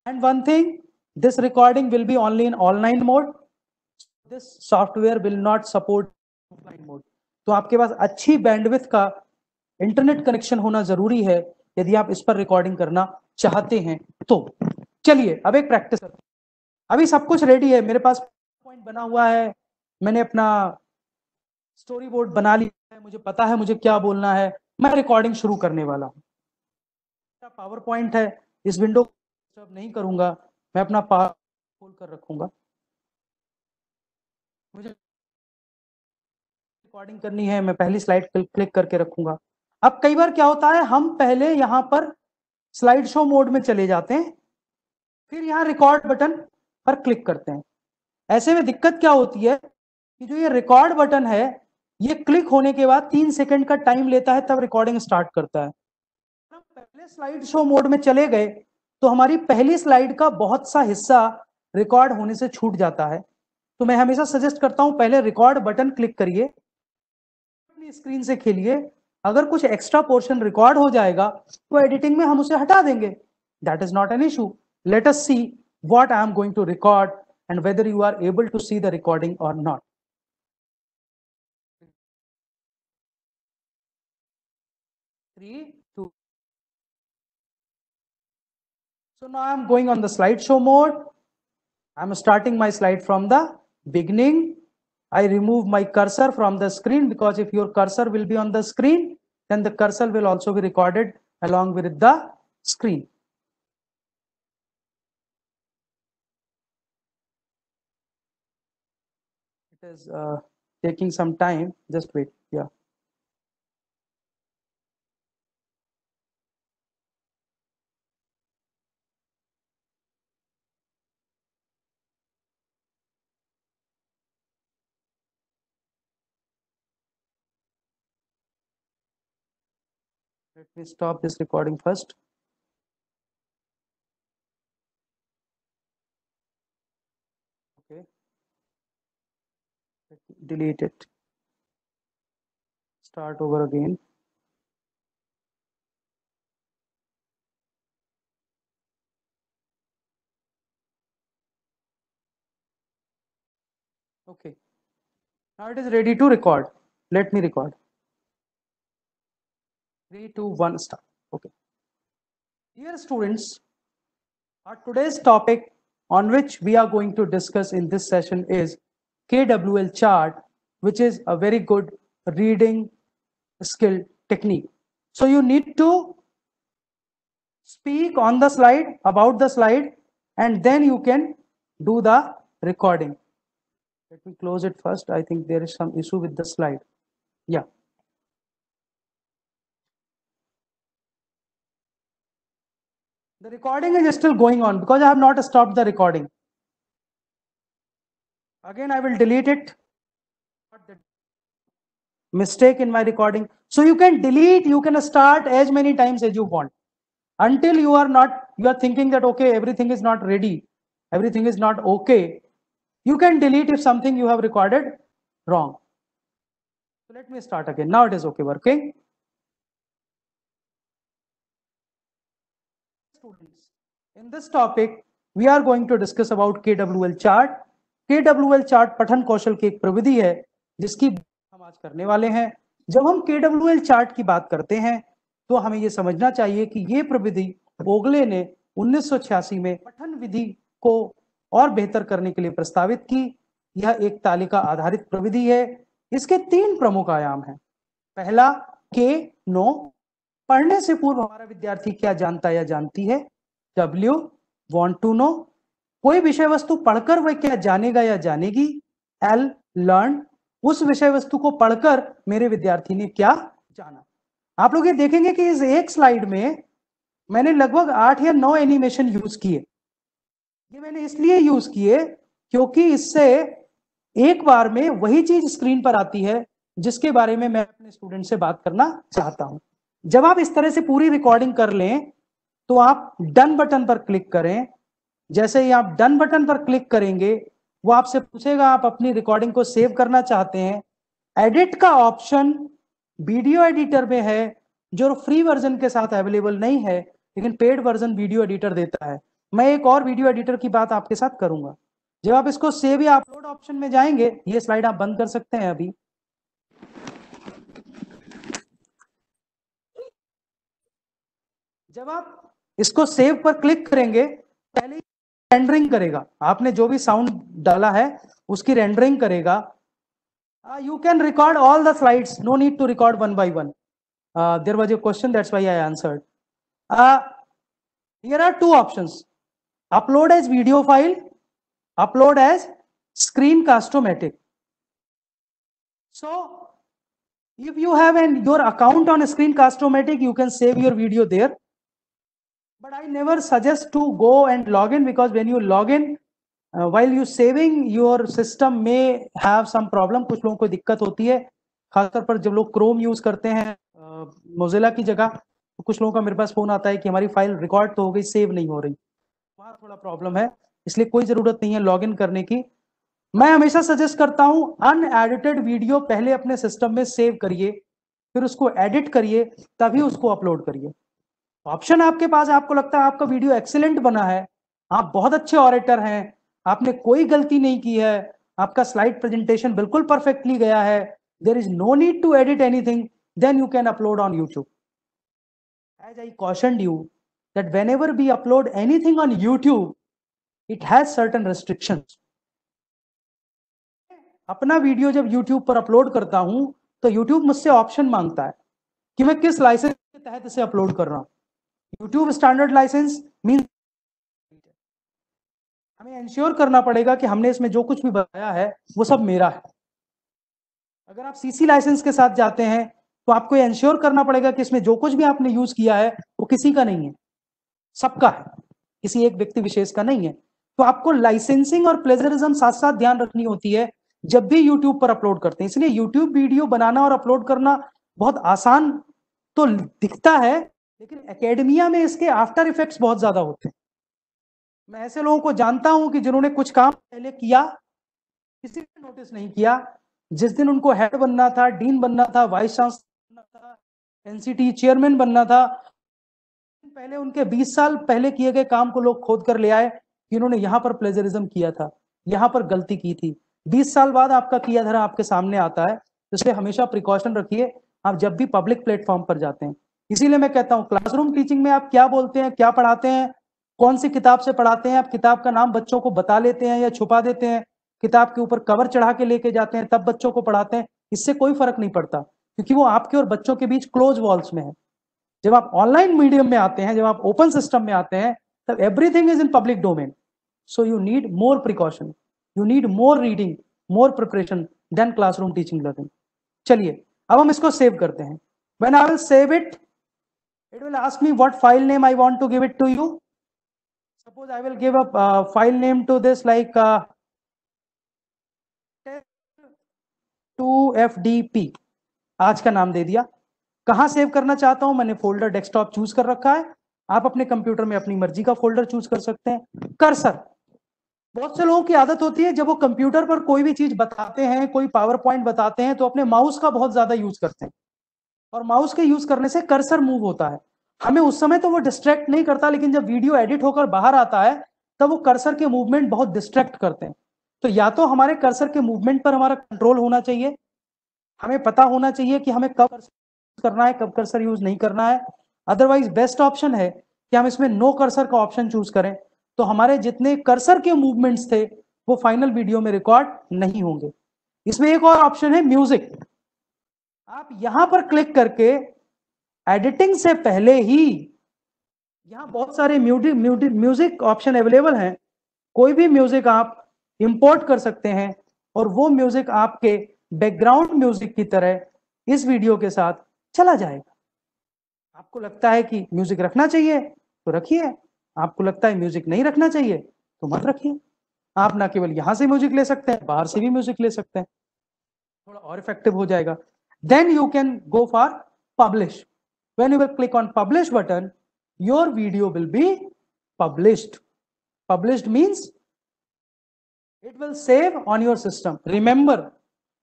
And one thing, this recording will be only in online mode. This software will not support offline mode. तो आपके पास अच्छी bandwidth का internet connection होना जरूरी है यदि आप इस पर रिकॉर्डिंग करना चाहते हैं। तो चलिए अब एक प्रैक्टिस करते हैं। अभी सब कुछ रेडी है, मेरे पास पॉइंट बना हुआ है, मैंने अपना स्टोरी बोर्ड बना लिया है, मुझे पता है मुझे क्या बोलना है, मैं रिकॉर्डिंग शुरू करने वाला हूँ। पावर पॉइंट है, इस विंडो को डिस्टर्ब नहीं करूंगा, मैं अपना पावर खोल कर रखूंगा। मुझे रिकॉर्डिंग करनी है, मैं पहली स्लाइड क्लिक करके रखूंगा। अब कई बार क्या होता है, हम पहले यहां पर स्लाइड शो मोड में चले जाते हैं, फिर यहाँ रिकॉर्ड बटन पर क्लिक करते हैं। ऐसे में दिक्कत क्या होती है कि जो ये रिकॉर्ड बटन है, ये क्लिक होने के बाद 3 सेकंड का टाइम लेता है, तब रिकॉर्डिंग स्टार्ट करता है। पहले स्लाइड शो मोड में चले गए तो हमारी पहली स्लाइड का बहुत सा हिस्सा रिकॉर्ड होने से छूट जाता है। तो मैं हमेशा सजेस्ट करता हूं पहले रिकॉर्ड बटन क्लिक करिए, अपनी स्क्रीन से खेलिए। अगर कुछ एक्स्ट्रा पोर्शन रिकॉर्ड हो जाएगा तो एडिटिंग में हम उसे हटा देंगे, that is not an issue. Let us see what I am going to record and whether you are able to see the recording और not. 3, 2. So now I'm going on the slideshow mode. I'm starting my slide from the beginning. I remove my cursor from the screen, because if your cursor will be on the screen, then the cursor will also be recorded along with the screen. It is taking some time. Just wait. Yeah. Let me stop this recording first. Okay. Let me delete it. Start over again. Okay. Now it is ready to record. Let me record. 3, 2, 1, start. Okay. Dear students, our today's topic on which we are going to discuss in this session is KWL chart, which is a very good reading skill technique. So you need to speak on the slide, about the slide, and then you can do the recording. Let me close it first. I think there is some issue with the slide. Yeah. The recording is still going on because I have not stopped the recording. Again, I will delete it. Mistake in my recording. So you can delete, you can start as many times as you want until you are thinking that, okay, everything is not ready. Everything is not okay. You can delete if something you have recorded wrong. So let me start again. Now it is okay working. Students, in this topic, we are going to discuss about KWL chart. KWL chart पठन कौशल की एक प्रविधि है जिसकी हम आज करने वाले हैं. जब हम KWL चार्ट की बात करते हैं तो हमें यह समझना चाहिए कि ये प्रविधि बोगले ने 1986 में पठन विधि को और बेहतर करने के लिए प्रस्तावित की. यह एक तालिका आधारित प्रविधि है. इसके 3 प्रमुख आयाम हैं. पहला नो, पढ़ने से पूर्व हमारा विद्यार्थी क्या जानता या जानती है. W, want to know, कोई विषय वस्तु पढ़कर वह क्या जानेगा या जानेगी. L, learn, उस विषय वस्तु को पढ़कर मेरे विद्यार्थी ने क्या जाना. आप लोग ये देखेंगे कि इस एक स्लाइड में मैंने लगभग 8 या 9 एनिमेशन यूज किए. ये मैंने इसलिए यूज किए क्योंकि इससे एक बार में वही चीज स्क्रीन पर आती है जिसके बारे में मैं अपने स्टूडेंट से बात करना चाहता हूं. जब आप इस तरह से पूरी रिकॉर्डिंग कर लें तो आप डन बटन पर क्लिक करें. जैसे ही आप डन बटन पर क्लिक करेंगे वो आपसे पूछेगा आप अपनी रिकॉर्डिंग को सेव करना चाहते हैं. एडिट का ऑप्शन वीडियो एडिटर में है जो फ्री वर्जन के साथ अवेलेबल नहीं है, लेकिन पेड वर्जन वीडियो एडिटर देता है. मैं एक और वीडियो एडिटर की बात आपके साथ करूंगा. जब आप इसको सेव या अपलोड ऑप्शन में जाएंगे, ये स्लाइड आप बंद कर सकते हैं अभी. जब आप इसको सेव पर क्लिक करेंगे पहले रेंडरिंग करेगा. आपने जो भी साउंड डाला है उसकी रेंडरिंग करेगा. You can record all the slides. No need to record one by one. There was a question, that's why I answered. Here are 2 options. Upload as video file, upload as Screencast-O-Matic. So, if you have your account on Screencast-O-Matic, you can save your video there. But I never suggest to go and log in, because when you log in, while you saving, your system may have some problem. कुछ लोगों को दिक्कत होती है, खासतौर पर जब लोग क्रोम यूज करते हैं मोजिला की जगह. तो कुछ लोगों का मेरे पास फोन आता है कि हमारी फाइल रिकॉर्ड तो हो गई, सेव नहीं हो रही. वहाँ थोड़ा प्रॉब्लम है, इसलिए कोई जरूरत नहीं है लॉग इन करने की. मैं हमेशा सजेस्ट करता हूँ अनएडिटेड वीडियो पहले अपने सिस्टम में सेव करिए, फिर उसको एडिट करिए, तभी उसको अपलोड करिए. ऑप्शन आपके पास है. आपको लगता है आपका वीडियो एक्सीलेंट बना है, आप बहुत अच्छे ऑरेटर हैं, आपने कोई गलती नहीं की है, आपका स्लाइड प्रेजेंटेशन बिल्कुल परफेक्टली गया है, there is no need to edit anything, then you can upload on YouTube. As I cautioned you that whenever we upload anything on YouTube, it has certain restrictions. अपना video जब YouTube पर upload करता हूं तो YouTube मुझसे option मांगता है कि मैं किस लाइसेंस के तहत इसे अपलोड कर रहा हूं. YouTube स्टैंडर्ड लाइसेंस मींस हमें इंश्योर करना पड़ेगा कि हमने इसमें जो कुछ भी बताया है वो सब मेरा है. अगर आप CC लाइसेंस के साथ जाते हैं तो आपको इंश्योर करना पड़ेगा कि इसमें जो कुछ भी आपने यूज किया है वो किसी का नहीं है, सबका है, किसी एक व्यक्ति विशेष का नहीं है. तो आपको लाइसेंसिंग और प्लेजरिज्म साथ साथ ध्यान रखनी होती है जब भी YouTube पर अपलोड करते हैं. इसलिए YouTube वीडियो बनाना और अपलोड करना बहुत आसान तो दिखता है, लेकिन एकेडमिया में इसके आफ्टर इफेक्ट्स बहुत ज्यादा होते हैं। मैं ऐसे लोगों को जानता हूं कि जिन्होंने कुछ काम पहले किया, किसी ने नोटिस नहीं किया, जिस दिन उनको हेड बनना था, डीन बनना था, वाइस चांसलर बनना था, एनसीटी चेयरमैन बनना था, पहले उनके 20 साल पहले किए गए काम को लोग खोद कर ले आए कि इन्होंने यहाँ पर प्लेजरिज्म किया था, यहाँ पर गलती की थी। 20 साल बाद आपका किया धरा आपके सामने आता है, इसलिए हमेशा प्रिकॉशन रखिए आप जब भी पब्लिक प्लेटफॉर्म पर जाते हैं। इसीलिए मैं कहता हूँ क्लासरूम टीचिंग में आप क्या बोलते हैं, क्या पढ़ाते हैं, कौन सी किताब से पढ़ाते हैं, आप किताब का नाम बच्चों को बता लेते हैं या छुपा देते हैं, किताब के ऊपर कवर चढ़ा के लेके जाते हैं तब बच्चों को पढ़ाते हैं, इससे कोई फर्क नहीं पड़ता, क्योंकि वो आपके और बच्चों के बीच क्लोज वॉल्स में है। जब आप ऑनलाइन मीडियम में आते हैं, जब आप ओपन सिस्टम में आते हैं, तब everything is in public domain, so you need more precaution, you need more reading, more preparation than classroom teaching learning. चलिए अब हम इसको सेव करते हैं। When I will save it, it will ask me what file name I want to give it to you. Suppose I will give a file name to this like test2fdp, आज का नाम दे दिया। कहां save करना चाहता हूं, मैंने folder desktop choose कर रखा है, आप अपने कंप्यूटर में अपनी मर्जी का फोल्डर चूज कर सकते हैं। कर्सर, बहुत से लोगों की आदत होती है जब वो कंप्यूटर पर कोई भी चीज बताते हैं, कोई पावर पॉइंट बताते हैं, तो अपने माउस का बहुत ज्यादा यूज करते हैं, और माउस के यूज करने से कर्सर मूव होता है। हमें उस समय तो वो डिस्ट्रैक्ट नहीं करता, लेकिन जब वीडियो एडिट होकर बाहर आता है तब वो कर्सर के मूवमेंट बहुत डिस्ट्रैक्ट करते हैं। तो या तो हमारे कर्सर के मूवमेंट पर हमारा कंट्रोल होना चाहिए, हमें पता होना चाहिए कि हमें कब कर्सर करना है, कब कर्सर यूज नहीं करना है। अदरवाइज बेस्ट ऑप्शन है कि हम इसमें नो कर्सर का ऑप्शन चूज करें, तो हमारे जितने कर्सर के मूवमेंट्स थे वो फाइनल वीडियो में रिकॉर्ड नहीं होंगे। इसमें एक और ऑप्शन है म्यूजिक। आप यहां पर क्लिक करके एडिटिंग से पहले ही, यहां बहुत सारे म्यूजिक ऑप्शन अवेलेबल हैं, कोई भी म्यूजिक आप इंपोर्ट कर सकते हैं और वो म्यूजिक आपके बैकग्राउंड म्यूजिक की तरह इस वीडियो के साथ चला जाएगा। आपको लगता है कि म्यूजिक रखना चाहिए तो रखिए, आपको लगता है म्यूजिक नहीं रखना चाहिए तो मत रखिए। आप ना केवल यहां से म्यूजिक ले सकते हैं, बाहर से भी म्यूजिक ले सकते हैं, थोड़ा और इफेक्टिव हो जाएगा। Then you can go for publish. When you will click on publish button, your video will be published. Published means it will save on your system. Remember,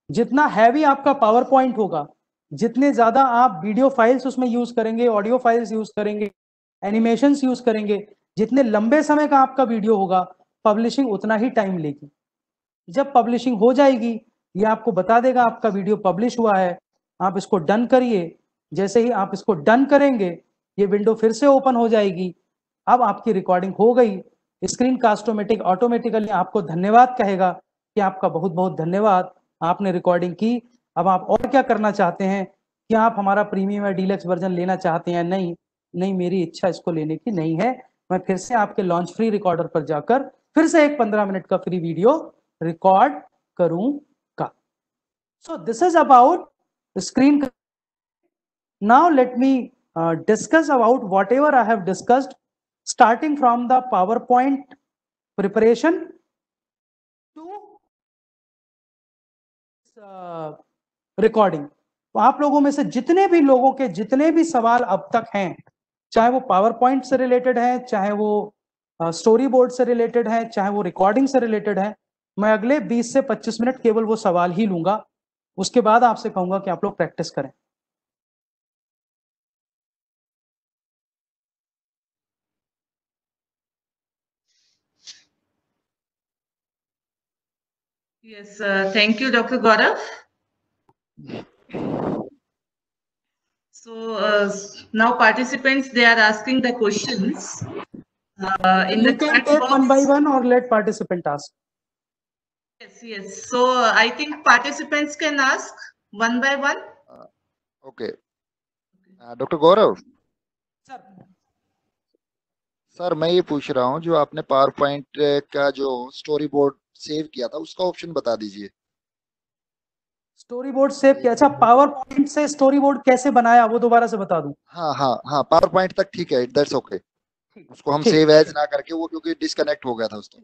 जितना हैवी आपका पावर पॉइंट होगा, जितने ज्यादा आप video files उसमें use करेंगे, audio files use करेंगे, animations use करेंगे, जितने लंबे समय का आपका वीडियो होगा, पब्लिशिंग उतना ही टाइम लेगी। जब पब्लिशिंग हो जाएगी, ये आपको बता देगा आपका वीडियो पब्लिश हुआ है, आप इसको डन करिए। जैसे ही आप इसको डन करेंगे, ये विंडो फिर से ओपन हो जाएगी। अब आपकी रिकॉर्डिंग हो गई, स्क्रीन कास्टोमेटिक ऑटोमेटिकली आपको धन्यवाद कहेगा कि आपका बहुत बहुत धन्यवाद, आपने रिकॉर्डिंग की। अब आप और क्या करना चाहते हैं, कि आप हमारा प्रीमियम या डीलक्स वर्जन लेना चाहते हैं? नहीं, मेरी इच्छा इसको लेने की नहीं है। मैं फिर से आपके लॉन्च फ्री रिकॉर्डर पर जाकर फिर से एक 15 मिनट का फ्री वीडियो रिकॉर्ड करूंगा। सो this is about screen. Now let me discuss about whatever I have discussed, starting from the PowerPoint preparation to recording. तो आप लोगों में से जितने भी लोगों के जितने भी सवाल अब तक हैं, चाहे वो PowerPoint से रिलेटेड है, चाहे वो स्टोरी बोर्ड से रिलेटेड है, चाहे वो रिकॉर्डिंग से रिलेटेड है, मैं अगले 20 से 25 मिनट केवल वो सवाल ही लूंगा। उसके बाद आपसे कहूंगा कि आप लोग प्रैक्टिस करें। Yes, thank you, Dr. Gaurav. So now participants, they are asking the questions in the chat box. One by one or let participant ask. Yes. So I think participants can ask one by one. Okay. Doctor Gaurav sir, मैं ये पूछ रहा हूँ, जो आपने power point का जो story board save किया था उसका ऑप्शन बता दीजिए। स्टोरी बोर्ड सेव किया? अच्छा, पावर पॉइंट से स्टोरी बोर्ड कैसे बनाया वो दोबारा से बता दूं? हाँ, पावर पॉइंट तक ठीक है, दैट्स ओके। उसको हम सेव एज ना करके, वो क्योंकि डिस्कनेक्ट हो गया था उसको।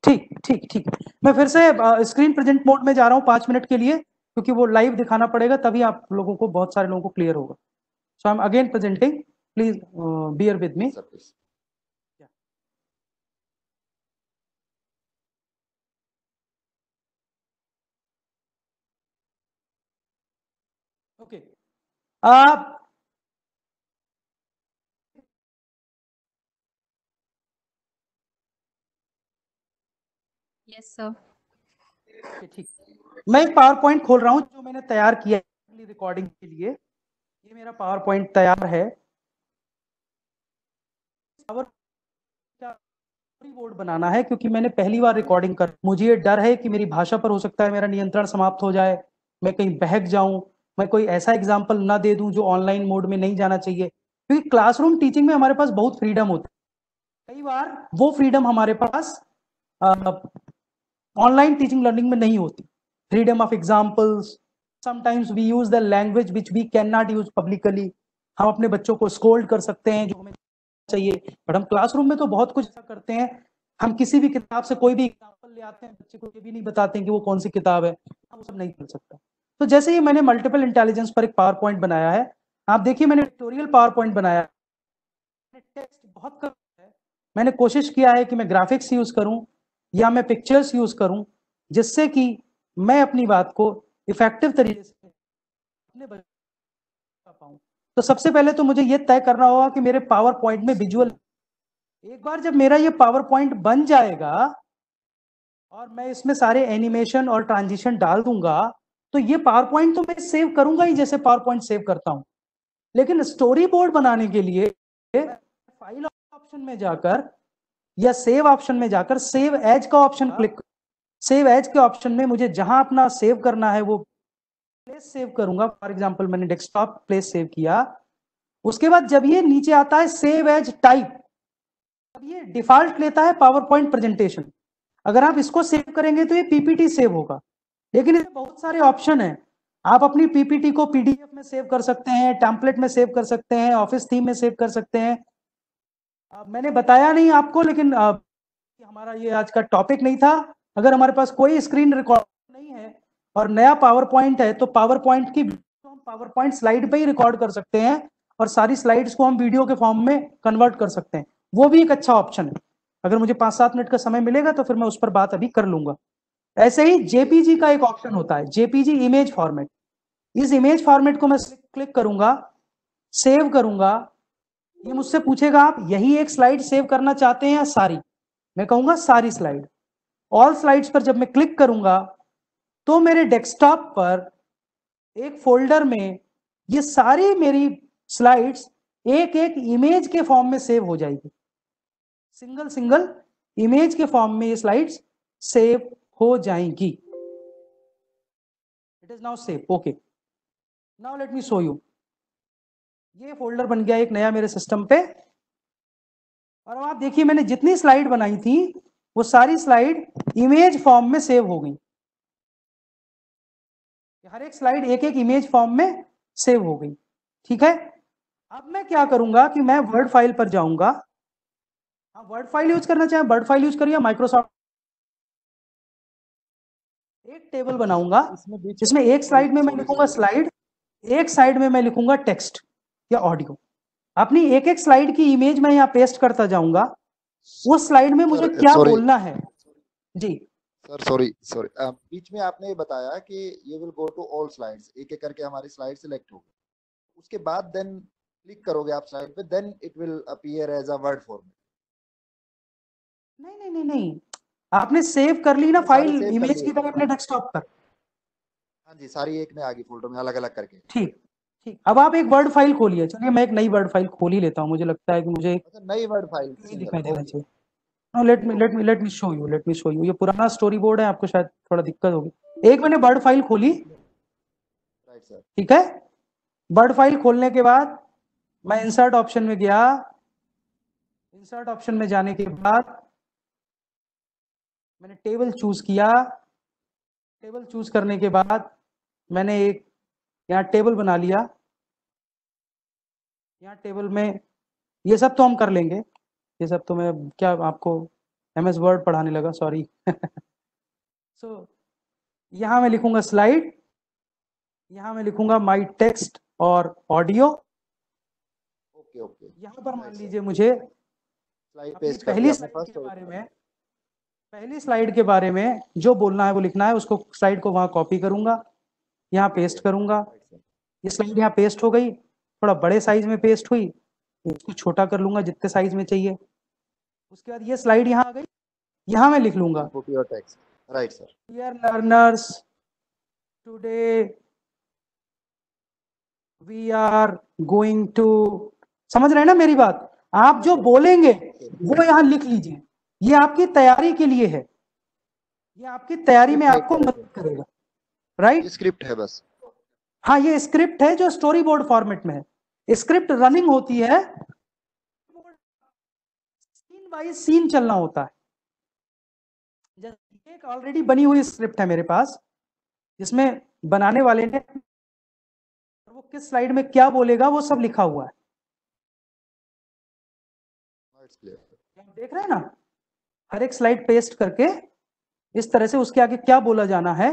ठीक। मैं फिर से स्क्रीन प्रेजेंट मोड में जा रहा हूँ 5 मिनट के लिए, क्योंकि वो लाइव दिखाना पड़ेगा, तभी आप लोगों को, बहुत सारे लोगों को क्लियर होगा। So I'm again presenting. Please bear with me. Sir, please. Okay. Yes, sir. ठीक, मैं एक पावर पॉइंट खोल रहा हूँ जो मैंने तैयार किया है रिकॉर्डिंग के लिए। ये मेरा पावर पॉइंट तैयार है। बोर्ड बनाना है क्योंकि मैंने पहली बार रिकॉर्डिंग कर, मुझे ये डर है कि मेरी भाषा पर हो सकता है मेरा नियंत्रण समाप्त हो जाए, मैं कहीं बहक जाऊं, मैं कोई ऐसा एग्जाम्पल ना दे दूं जो ऑनलाइन मोड में नहीं जाना चाहिए, क्योंकि क्लासरूम टीचिंग में हमारे पास बहुत फ्रीडम होती है। कई बार वो फ्रीडम हमारे पास ऑनलाइन टीचिंग लर्निंग में नहीं होती। Freedom of examples, sometimes we use the language which we can not use publicly. हम अपने बच्चों को स्कोल्ड कर सकते हैं जो हमें चाहिए, बट हम क्लासरूम में तो बहुत कुछ ऐसा करते हैं। हम किसी भी किताब से कोई भी एग्जाम्पल ले आते हैं, बच्चे को ये भी नहीं बताते हैं कि वो कौन सी किताब है, वो सब नहीं कर सकता। तो जैसे ही मैंने मल्टीपल इंटेलिजेंस पर एक पावर पॉइंट बनाया है, आप देखिए मैंने पिक्टोरियल पावर पॉइंट बनाया है, टेक्स्ट बहुत कम है। मैंने कोशिश किया है कि मैं ग्राफिक्स यूज करूं या मैं पिक्चर्स यूज करूं, जिससे कि मैं अपनी बात को इफेक्टिव तरीके से अपने बता पाऊं। तो सबसे पहले तो मुझे ये तय करना होगा कि मेरे पावर पॉइंट में विजुअल, एक बार जब मेरा ये पावर पॉइंट बन जाएगा और मैं इसमें सारे एनिमेशन और ट्रांजिशन डाल दूंगा, तो ये पावर पॉइंट तो मैं सेव करूंगा ही जैसे पावर पॉइंट सेव करता हूं। लेकिन स्टोरी बोर्ड बनाने के लिए फाइल ऑप्शन में जाकर या सेव ऑप्शन में जाकर सेव एज का ऑप्शन क्लिक, सेव एज के ऑप्शन में मुझे जहां अपना सेव करना है वो प्लेस सेव करूंगा। फॉर एग्जांपल मैंने डेस्कटॉप प्लेस सेव किया। उसके बाद जब ये नीचे आता है सेव एज टाइप, अब ये डिफॉल्ट लेता है पावर पॉइंट प्रेजेंटेशन। अगर आप इसको सेव करेंगे तो ये पीपीटी सेव होगा, लेकिन इसमें बहुत सारे ऑप्शन हैं। आप अपनी पीपीटी को पीडीएफ में सेव कर सकते हैं, टेम्पलेट में सेव कर सकते हैं, ऑफिस थीम में सेव कर सकते हैं। मैंने बताया नहीं आपको, लेकिन हमारा ये आज का टॉपिक नहीं था। अगर हमारे पास कोई स्क्रीन रिकॉर्ड नहीं है और नया पावर पॉइंट है, तो पावर पॉइंट की हम पावर पॉइंट स्लाइड पे ही रिकॉर्ड कर सकते हैं और सारी स्लाइड्स को हम वीडियो के फॉर्म में कन्वर्ट कर सकते हैं। वो भी एक अच्छा ऑप्शन है। अगर मुझे 5-7 मिनट का समय मिलेगा तो फिर मैं उस पर बात अभी कर लूंगा। ऐसे ही जेपीजी का एक ऑप्शन होता है, जेपीजी इमेज फॉर्मेट। इस इमेज फॉर्मेट को मैं क्लिक करूंगा, सेव करूंगा। ये मुझसे पूछेगा आप यही एक स्लाइड सेव करना चाहते हैं या सारी, मैं कहूंगा सारी स्लाइड। ऑल स्लाइड्स पर जब मैं क्लिक करूंगा तो मेरे डेस्कटॉप पर एक फोल्डर में ये सारी मेरी स्लाइड्स एक एक इमेज के फॉर्म में सेव हो जाएगी। सिंगल सिंगल इमेज के फॉर्म में ये स्लाइड्स सेव हो जाएंगी। It is now save. Okay, now let me show you. ये फोल्डर बन गया एक नया मेरे सिस्टम पे, और अब आप देखिए मैंने जितनी स्लाइड बनाई थी वो सारी स्लाइड इमेज फॉर्म में सेव हो गई। हर एक स्लाइड एक एक इमेज फॉर्म में सेव हो गई। ठीक है, अब मैं क्या करूंगा कि मैं वर्ड फाइल पर जाऊंगा। आप वर्ड फाइल यूज करना चाहें वर्ड फाइल यूज करिए, माइक्रोसॉफ्ट। एक टेबल बनाऊंगा जिसमें एक स्लाइड में मैं लिखूंगा स्लाइड, एक साइड में मैं लिखूंगा टेक्स्ट या ऑडियो। अपनी एक एक स्लाइड की इमेज मैं यहाँ पेस्ट करता जाऊंगा। उस स्लाइड में मुझे क्या बोलना है। जी सर, सॉरी बीच में आपने बताया कि you will go to all slides, एक एक करके हमारी स्लाइड सिलेक्ट होगी। उसके बाद देन क्लिक करोगे आप स्लाइड पे, then it will appear as a word format. नहीं नहीं नहीं, आपने सेव कर ली ना फाइल इमेज की तरह अपने डेस्कटॉप पर। हाँ जी, सारी एक में आ गई फोल्डर में अलग अलग करके। ठीक ठीक, अब आप एक वर्ड फाइल खोलिए। चलिए मैं एक नई वर्ड फाइल खोल ही लेता हूँ, मुझे लगता है कि मुझे नई वर्ड फाइल दिखाई देना चाहिए। No, let me show you. ये पुराना स्टोरी बोर्ड है, आपको शायद थोड़ा दिक्कत होगी। एक मैंने वर्ड फाइल खोली, राइट सर। ठीक है, वर्ड फाइल खोलने के बाद मैं इंसर्ट ऑप्शन में गया। इंसर्ट ऑप्शन में जाने के बाद मैंने टेबल चूज किया। टेबल चूज करने के बाद मैंने एक यहाँ टेबल बना लिया। यहाँ टेबल में ये सब तो हम कर लेंगे, ये सब तो मैं क्या आपको MS वर्ड पढ़ाने लगा, सॉरी। सो यहाँ मैं लिखूंगा स्लाइड, यहाँ मैं लिखूंगा माई टेक्स्ट और ऑडियो, ओके ओके, यहाँ पर मान राइट सर। लीजिए मुझे स्लाइड अपनी पेस्ट कर पहली दिया आपने स्लाइड फर्स्ट के और बारे में, पहली स्लाइड के बारे में जो बोलना है वो लिखना है, उसको स्लाइड को वहां कॉपी करूंगा, यहाँ पेस्ट करूंगा। Right sir. ये स्लाइड यहाँ पेस्ट हो गई, थोड़ा बड़े साइज में पेस्ट हुई, इसको छोटा कर लूंगा जितने साइज में चाहिए। उसके बाद ये स्लाइड यहाँ आ गई, यहाँ मैं लिख लूंगा input your text, right sir. Dear learners, today we are going to, समझ रहे हैं ना मेरी बात? आप जो बोलेंगे वो यहाँ लिख लीजिए, ये आपकी तैयारी के लिए है, ये आपकी तैयारी में आपको मदद करेगा, राइट? स्क्रिप्ट है बस। हाँ, ये स्क्रिप्ट है जो स्टोरी बोर्ड फॉर्मेट में है। स्क्रिप्ट रनिंग होती है, सीन बाय सीन चलना होता है। एक ऑलरेडी बनी हुई स्क्रिप्ट है मेरे पास, जिसमें बनाने वाले ने वो किस स्लाइड में क्या बोलेगा वो सब लिखा हुआ है। आप देख रहे हैं ना, हर एक स्लाइड पेस्ट करके इस तरह से उसके आगे क्या बोला जाना है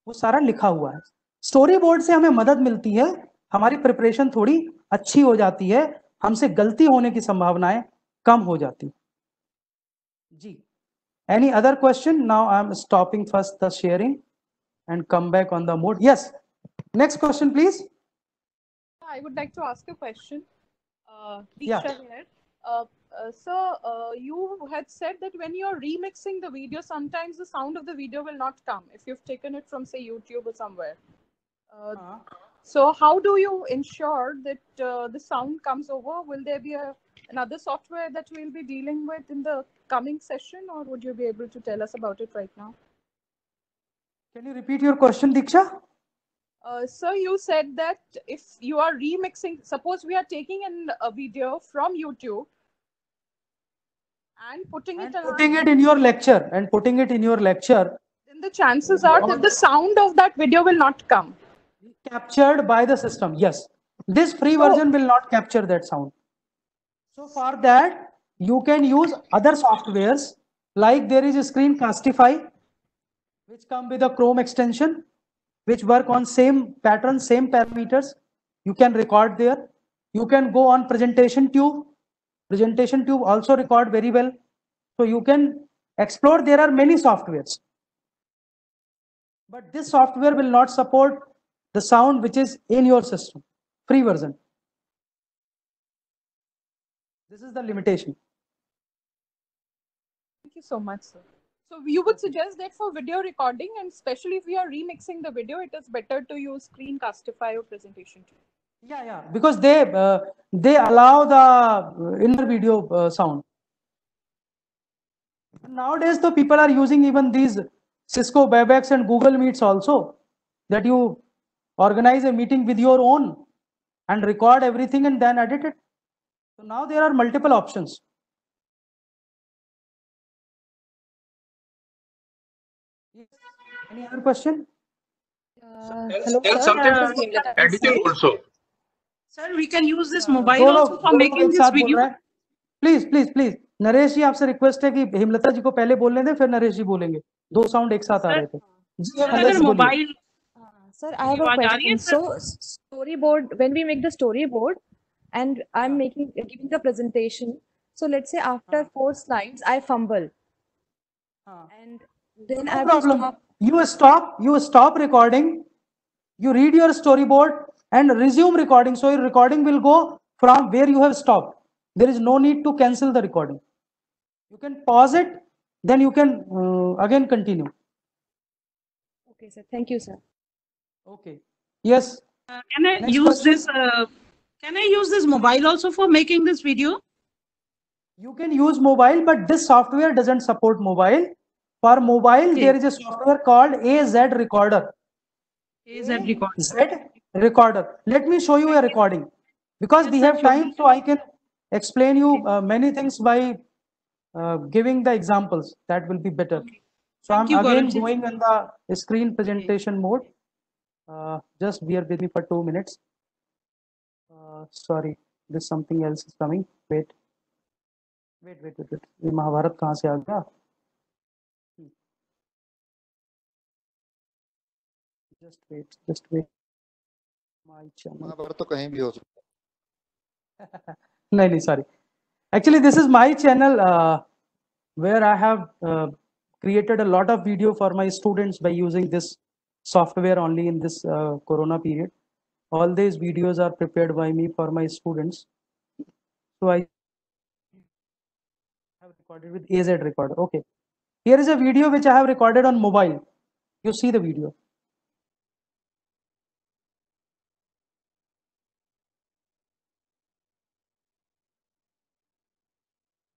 वो सारा लिखा हुआ है। स्टोरी बोर्ड से हमें मदद मिलती है, हमारी प्रिपरेशन थोड़ी अच्छी हो जाती है, हमसे गलती होने की संभावनाएं कम हो जाती जी। Any other question? Now I am stopping first the sharing and come back on the mode. Yes, next question, please. I would like to ask a question. Yeah. Diksha here. Sir, you had said that when you're remixing the video, sometimes the sound of the video will not come if you've taken it from, say, YouTube or somewhere. So how do you ensure that the sound comes over? Will there be another software that we'll be dealing with in the coming session, or would you be able to tell us about it right now? Can you repeat your question, Diksha? Sir, you said that if you are remixing, suppose we are taking a video from YouTube and putting it in your lecture and putting it in your lecture, then the chances are that the sound of that video will not come. Captured by the system, yes. This free version will not capture that sound. So for that, you can use other softwares, like there is a Screencastify, which come with a Chrome extension, which work on same pattern, same parameters. You can record there. You can go on Presentation Tube. Presentation Tube also record very well. So you can explore. There are many softwares, but this software will not support the sound which is in your system, free version. This is the limitation. Thank you so much, sir. So you would suggest that for video recording, and especially if we are remixing the video, it is better to use Screencastify or Presentation Tube. Yeah, because they allow the inner video sound. Nowadays, the people are using even these Cisco WebEx and Google Meets also, that you organize a meeting with your own and record everything and then edit it. So now there are multiple options. Yes. Any other question? Hello, Tell sir. something editing also. Sir, we can use this mobile also for making this video. Please Naresh ji, आपसे request है कि हेमलता जी को पहले बोलने दें, फिर नरेश जी बोलेंगे। दो साउंड एक साथ आ रहे थे जी। अगर mobile Sir, I have a question. So, storyboard, when we make the storyboard and I'm giving the presentation, so let's say after 4 slides, I fumble. And then no I have problem. to stop. You stop recording, you read your storyboard and resume recording. So your recording will go from where you have stopped. There is no need to cancel the recording. You can pause it, then you can again continue. Okay, sir. Thank you, sir. Okay. Yes. Can I use this? Can I use this mobile also for making this video? You can use mobile, but this software doesn't support mobile. For mobile, there is a software called AZ Recorder. AZ Recorder. Z Recorder. Let me show you a recording, because we have time, so I can explain you many things by giving the examples. That will be better. So I'm again going in the screen presentation mode. Just bear with me for 2 minutes. Sorry, there's something else is coming. Wait. ये महाभारत कहाँ से आ गया? Just wait. My channel. Mahabharat तो कहीं भी हो सकता है। नहीं, sorry. Actually, this is my channel where I have created a lot of video for my students by using this software only in this Corona period. All these videos are prepared by me for my students. So I have recorded with AZ Recorder. Okay. Here is a video which I have recorded on mobile. You see the video.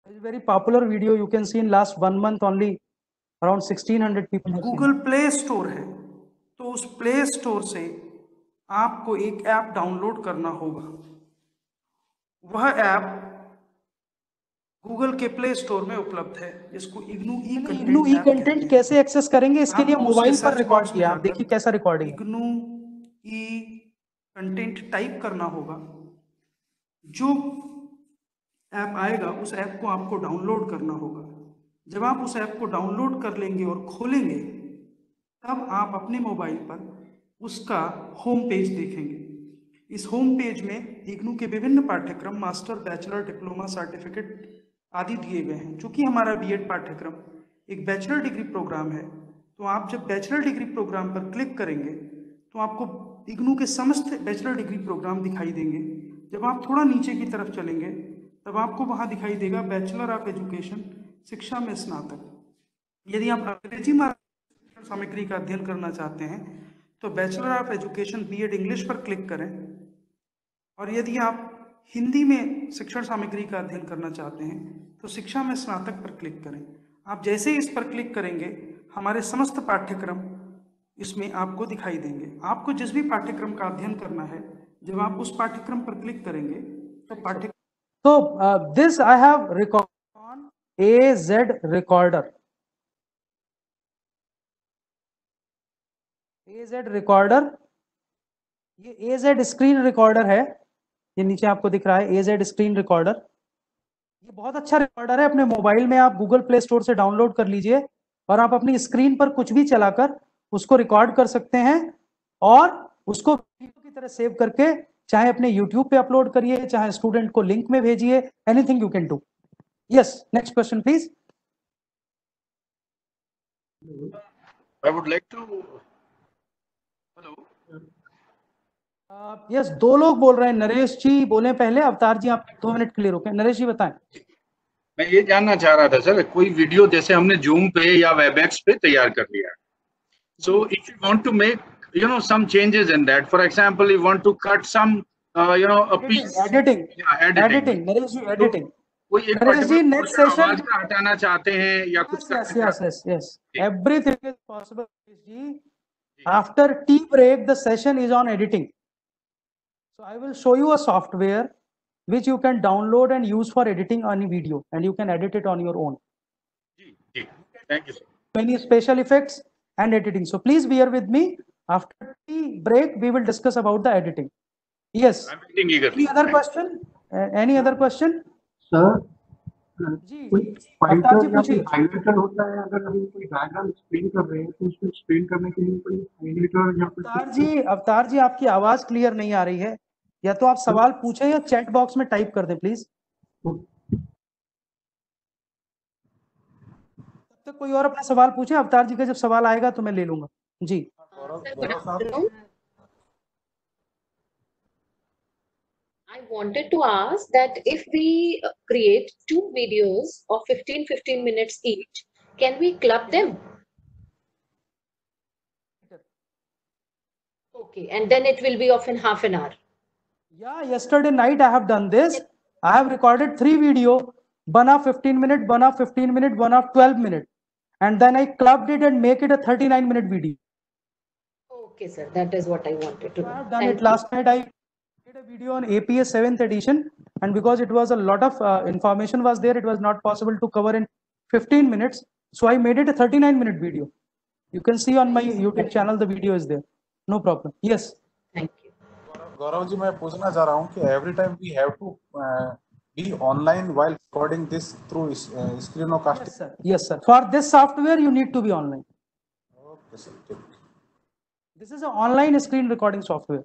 It's a very popular video. You can see in last 1 month only around 1600 people have seen. Google play store है, तो उस play store से आपको एक app download करना होगा। वह app Google के प्ले स्टोर में उपलब्ध है, जिसको इग्नू ई कंटेंट कैसे एक्सेस करेंगे इसके लिए मोबाइल पर रिकॉर्ड किया। आप देखिए कैसा रिकॉर्डिंग। इग्नू ई कंटेंट टाइप करना होगा। जो ऐप आएगा उस ऐप को आपको डाउनलोड करना होगा। जब आप उस ऐप को डाउनलोड कर लेंगे और खोलेंगे, तब आप अपने मोबाइल पर उसका होम पेज देखेंगे। इस होम पेज में इग्नू के विभिन्न पाठ्यक्रम, मास्टर, बैचलर, डिप्लोमा, सर्टिफिकेट आदि दिए गए हैं। चूंकि हमारा बीएड पाठ्यक्रम एक बैचलर डिग्री प्रोग्राम है, तो आप जब बैचलर डिग्री प्रोग्राम पर क्लिक करेंगे तो आपको इग्नू के समस्त बैचलर डिग्री प्रोग्राम दिखाई देंगे। जब आप थोड़ा नीचे की तरफ चलेंगे, तब आपको वहाँ दिखाई देगा बैचलर ऑफ एजुकेशन, शिक्षा में स्नातक। यदि आप अंग्रेजी माध्यम सामग्री का अध्ययन करना चाहते हैं तो bachelor of education BEd English पर क्लिक करें, और यदि आप हिंदी में शिक्षण सामग्री का अध्ययन करना चाहते हैं तो शिक्षा में स्नातक पर क्लिक करें। आप जैसे ही इस पर क्लिक करेंगे, हमारे समस्त पाठ्यक्रम इसमें आपको दिखाई देंगे। आपको जिस भी पाठ्यक्रम का अध्ययन करना है, जब आप उस पाठ्यक्रम पर क्लिक करेंगे तो पाठ्यक्रम। So this I have recorded on AZ Recorder. AZ Recorder, ये AZ स्क्रीन रिकॉर्डर है। ये नीचे आपको दिख रहा है AZ स्क्रीन रिकॉर्डर। ये बहुत अच्छा रिकॉर्डर है। अपने मोबाइल में आप गूगल प्ले स्टोर से डाउनलोड कर लीजिए और आप अपनी स्क्रीन पर कुछ भी चलाकर उसको रिकॉर्ड कर सकते हैं और उसको वीडियो की तरह सेव करके चाहे अपने YouTube पे अपलोड करिए, चाहे स्टूडेंट को लिंक में भेजिए। Anything you can do. Yes, next question please. I would like to. Hello. Yes, दो लोग बोल रहे हैं। नरेश जी बोले पहले, अवतार जी आप 2 मिनट क्लियर होके। नरेश जी बताएं। मैं ये जानना चाह रहा था सर, कोई वीडियो जैसे हमने जूम पे या वेबएक्स पे तैयार कर लिया, so if you want to make some changes in that, for example you want to cut some a piece, editing Naresh ji, editing कोई एक नरेश जी नेक्स्ट सेशन आवाज का हटाना चाहते हैं या कुछ यस एवरीथिंग इज पॉसिबल जी। After tea break the session is on editing, so I will show you a software which you can download and use for editing any video, and you can edit it on your own. Thank you sir. Many special effects and editing, so please bear with me. After tea break we will discuss about the editing. Yes, I'm waiting eagerly. any other question? Any other question sir? जी कोई fighter या कोई highlighter होता है, अगर हम कोई diagram explain कर रहे हैं तो उसको एक्सप्लेन करने के लिए कोई हाइलाइटर या कुछ। अवतार जी आपकी आवाज क्लियर नहीं आ रही है, या तो आप सवाल पूछें या चैट बॉक्स में टाइप कर दें प्लीज। तब तक कोई और अपना सवाल पूछे। अवतार जी का जब सवाल आएगा तो मैं ले लूंगा जी। I wanted to ask that if we create 2 videos of 15 minutes each, can we club them? Okay, and then it will be of in half an hour. Yeah, yesterday night I have done this. I have recorded 3 video, one of 15 minute, one of 15 minute, one of 12 minute, and then I clubbed it and make it a 39-minute video. Okay, sir, that is what I wanted to know. I have done it last night. I did a video on APS 7th edition, and because it was a lot of information was there, it was not possible to cover in 15 minutes, so I made it a 39-minute video. You can see on my YouTube channel the video is there. No problem. Yes. Thank you. Gaurav ji, मैं पूछना चाह रहा हूँ कि every time we have to be online while recording this through screencasting. Yes, sir. Yes, sir. For this software, you need to be online. Okay, sir. This is an online screen recording software.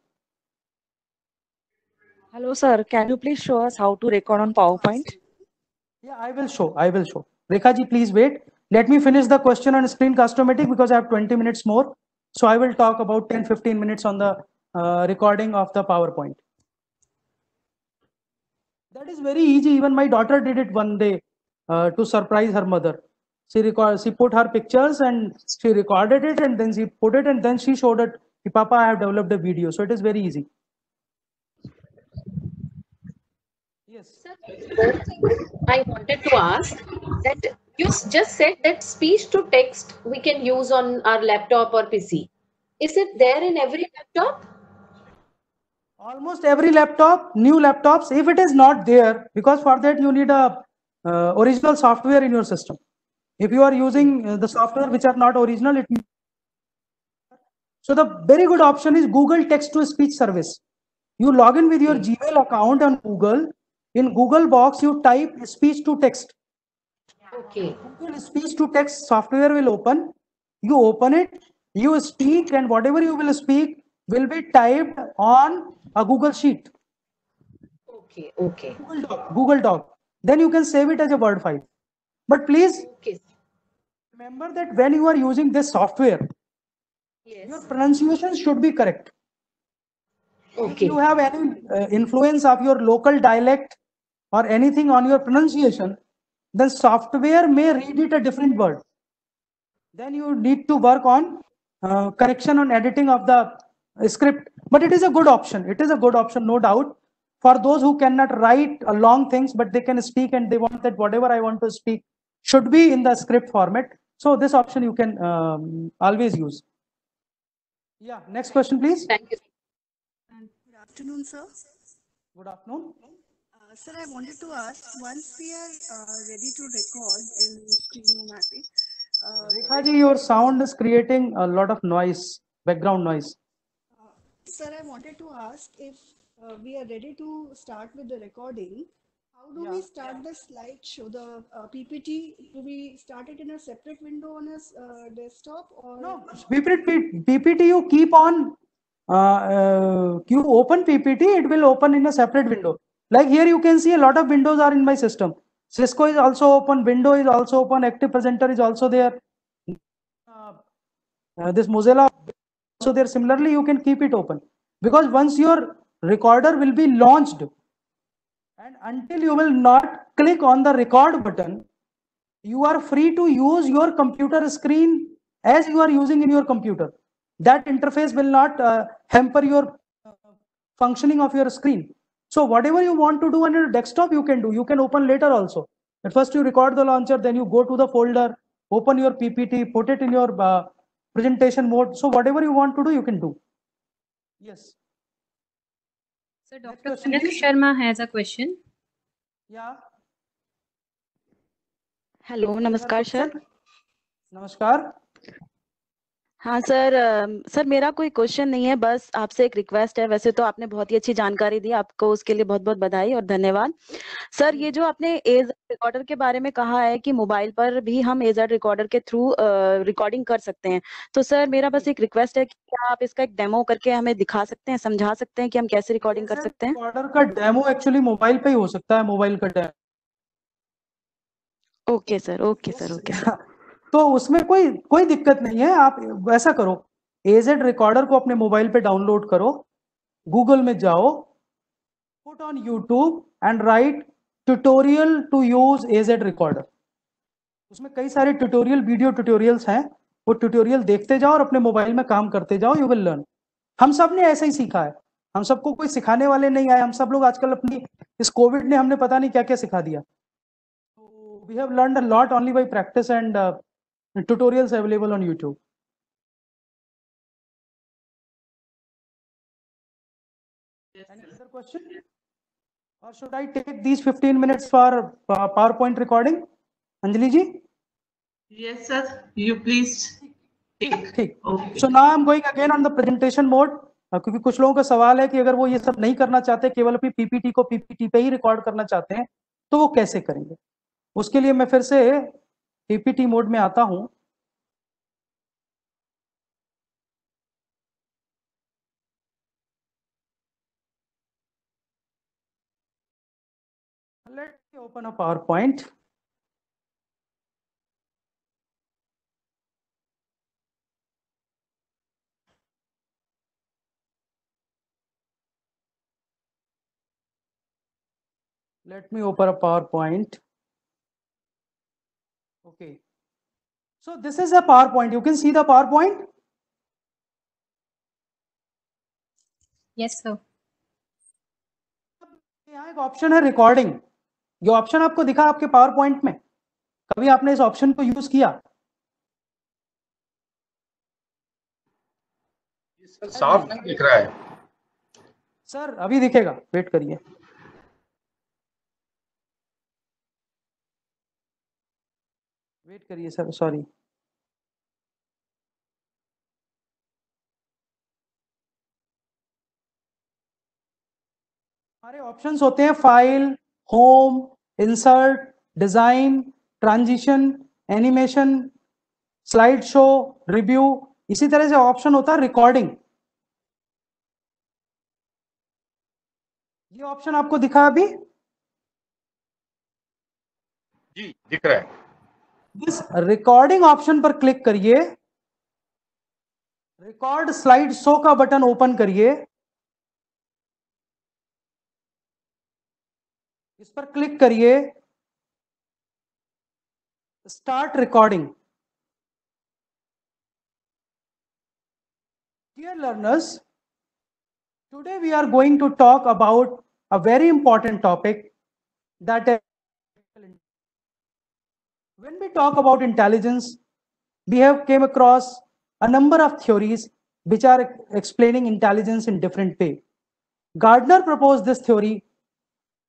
Hello, sir. Can you please show us how to record on PowerPoint? Yeah, I will show. I will show. Rekha ji, please wait. Let me finish the question on Screencast-O-Matic because I have 20 minutes more. So I will talk about 10-15 minutes on the recording of the PowerPoint. That is very easy. Even my daughter did it one day to surprise her mother. She put her pictures and she recorded it, and then she put it, and then she showed it. Papa, I have developed a video. So it is very easy. Yes. One thing I wanted to ask, that you just said that speech to text we can use on our laptop or PC. Is it there in every laptop? Almost every laptop, new laptops, if it is not there, because for that you need a original software in your system. If you are using the software which are not original, so the very good option is Google Text to Speech service. You log in with your Gmail account on Google. In Google Box, you type speech to text. Okay. Google speech to text software will open. You open it, you speak, and whatever you will speak will be typed on a Google Sheet. Okay, okay. Google Doc. Then you can save it as a Word file. But please remember that when you are using this software, your pronunciation should be correct. If you have any influence of your local dialect or anything on your pronunciation, then software may read it a different word. Then you need to work on correction and editing of the script. But it is a good option. It is a good option, no doubt, for those who cannot write long things, but they can speak and they want that whatever I want to speak should be in the script format. So this option you can always use. Yeah, next question, please. Thank you. Good afternoon, sir. Good afternoon. Sir, I wanted to ask, once we are ready to record in Screen-O-Matic, Rekha ji, your sound is creating a lot of noise, background noise. sir, I wanted to ask if we are ready to start with the recording, how do we start the slideshow, the PPT? Do we start it in a separate window on a desktop, or no? PPT you keep on, you open PPT, it will open in a separate window. Like here you can see a lot of windows are in my system. Cisco is also open, Window is also open, Active Presenter is also there. This Mozilla also there. Similarly, you can keep it open, because once your recorder will be launched, and until you will not click on the record button, you are free to use your computer screen as you are using in your computer. That interface will not hamper your functioning of your screen. So whatever you want to do on your desktop, you can do. You can open later also. At first you record the launcher, then you go to the folder, open your PPT, put it in your presentation mode. So whatever you want to do, you can do. Yes. So Dr. Kanak Sharma has a question. Yeah. Hello नमस्कार sir. नमस्कार. हाँ sir. Sir मेरा कोई question नहीं है, बस आपसे एक रिक्वेस्ट है. वैसे तो आपने बहुत ही अच्छी जानकारी दी, आपको उसके लिए बहुत बहुत बधाई और धन्यवाद. सर ये जो आपने एजेड रिकॉर्डर के बारे में कहा है कि मोबाइल पर भी हम एजेड रिकॉर्डर के थ्रू रिकॉर्डिंग कर सकते हैं, तो सर मेरा बस एक रिक्वेस्ट है कि क्या आप इसका एक डेमो करके हमें दिखा सकते हैं, समझा सकते हैं कि हम कैसे रिकॉर्डिंग कर सकते हैं. रिकॉर्डर का डेमो एक्चुअली मोबाइल पे ही हो सकता है, मोबाइल का demo. Okay sir, okay sir, okay sir. तो उसमें कोई दिक्कत नहीं है. आप वैसा करो, एजेड रिकॉर्डर को अपने मोबाइल पे डाउनलोड करो, गूगल में जाओ, put on YouTube and write tutorial to use AZ recorder. उसमें कई सारे ट्यूटोरियल, वीडियो ट्यूटोरियल्स हैं. वो ट्यूटोरियल देखते जाओ और अपने मोबाइल में काम करते जाओ, यू विल लर्न. हम सब ने ऐसे ही सीखा है. हम सबको कोई सिखाने वाले नहीं आए. हम सब लोग आजकल अपनी इस कोविड ने हमने पता नहीं क्या क्या सिखा दिया. We have learned a lot only by practice and tutorials available on YouTube. Any other question? Or should I take these 15 minutes for PowerPoint recording? Anjali ji? Yes, sir. You please take. Okay. So now I'm going again on the presentation mode. क्योंकि कुछ लोगों का सवाल है कि अगर वो ये सब नहीं करना चाहते, केवल अपनी PPT को PPT पे ही रिकॉर्ड करना चाहते हैं, तो वो कैसे करेंगे. उसके लिए मैं फिर से PPT मोड में आता हूं. Let me open a PowerPoint. Let me open a PowerPoint. Okay. So this is a PowerPoint. You can see the PowerPoint? Yes, sir. यहाँ एक ऑप्शन है रिकॉर्डिंग. ये ऑप्शन आपको दिखा आपके पावर पॉइंट में? कभी आपने इस ऑप्शन को यूज किया? सर साफ नहीं दिख रहा है. सर अभी दिखेगा, वेट करिए. वेट करिए सर, सॉरी. हमारे ऑप्शंस होते हैं file, home, insert, design, transition, animation, slide show, review. इसी तरह से ऑप्शन होता है रिकॉर्डिंग. ये ऑप्शन आपको दिखा अभी? जी दिख रहा है. इस रिकॉर्डिंग ऑप्शन पर क्लिक करिए. रिकॉर्ड स्लाइड शो का बटन ओपन करिए. इस पर क्लिक करिए. Start recording. Dear learners, today we are going to talk about a very important topic, that is, when we talk about intelligence, we have came across a number of theories which are explaining intelligence in different way. Gardner proposed this theory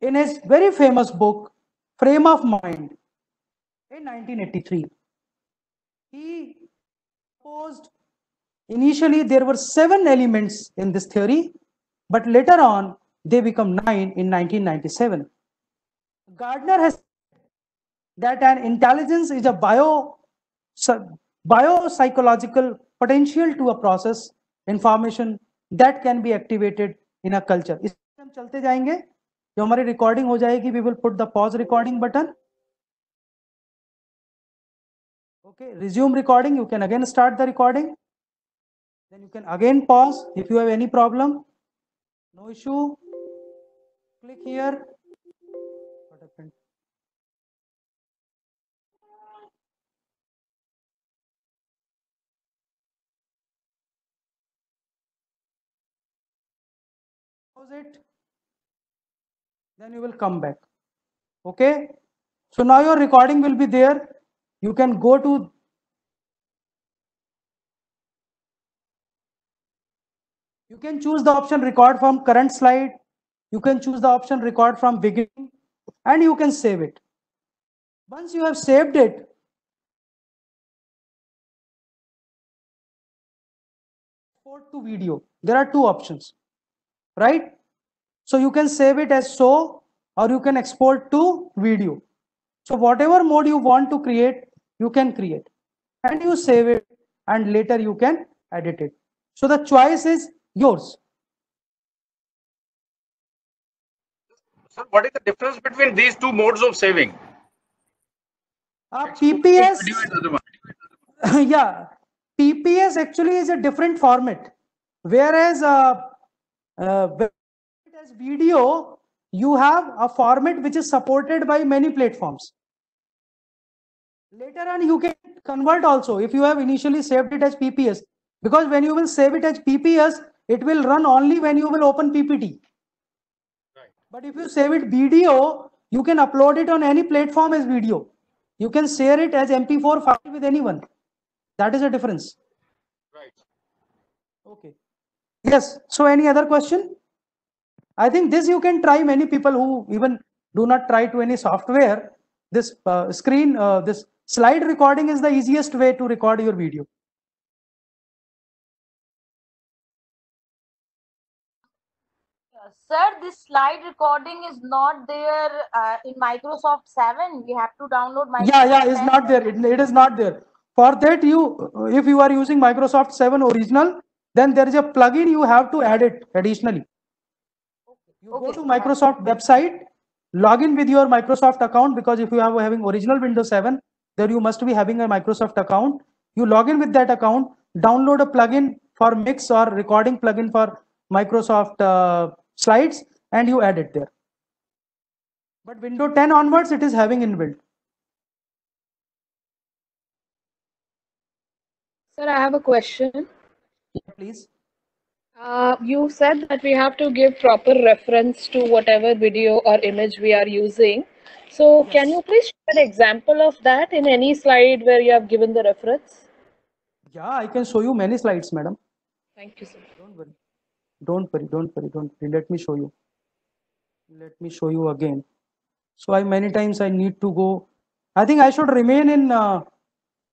in his very famous book, Frame of Mind, in 1983. He proposed, initially there were 7 elements in this theory, but later on they become 9 in 1997. Gardner has said that an intelligence is a biopsychological potential to a process information that can be activated in a culture. इस पर हम चलते जाएंगे. जो हमारी recording हो जाएगी, we will put the pause recording button. Okay, resume recording. You can again start the recording. Then you can again pause if you have any problem. No issue. Click here. What happened? Pause it. Then you will come back. Okay. So now your recording will be there. You can go to You can choose the option record from current slide. You can choose the option record from beginning, and you can save it. Once you have saved it, export to video. There are 2 options, right? So you can save it as so, or you can export to video. So whatever mode you want to create, you can create, and you save it, and later you can edit it. So the choice is yours. Sir, what is the difference between these 2 modes of saving? PPS. Yeah, PPS actually is a different format, whereas as video, you have a format which is supported by many platforms. Later on, you can convert also if you have initially saved it as PPS, because when you will save it as PPS, it will run only when you will open PPT. Right. But if you save it video, you can upload it on any platform as video. You can share it as MP4 file with anyone. That is a difference. Right. Okay. Yes. So any other question? I think this you can try. Many people who even do not try to any software, this this slide recording is the easiest way to record your video. Sir, this slide recording is not there in Microsoft 7. We have to download Microsoft Yeah, it's 10. not there. It is not there. For that, if you are using Microsoft 7 original, then there is a plugin you have to add it additionally. You go to Microsoft website log in with your Microsoft account, because if you are having original Windows 7, there you must be having a Microsoft account. You log in with that account, download a plugin for mix or recording plugin for Microsoft Slides, and you add it there. But Windows 10 onwards, it is having inbuilt. Sir, I have a question. Please. You said that we have to give proper reference to whatever video or image we are using. So can you please share an example of that in any slide where you have given the reference? Yeah, I can show you many slides, madam. Thank you, sir. Don't worry. Don't worry, don't worry, don't worry. Let me show you. Let me show you again. So many times I need to go. I think I should remain in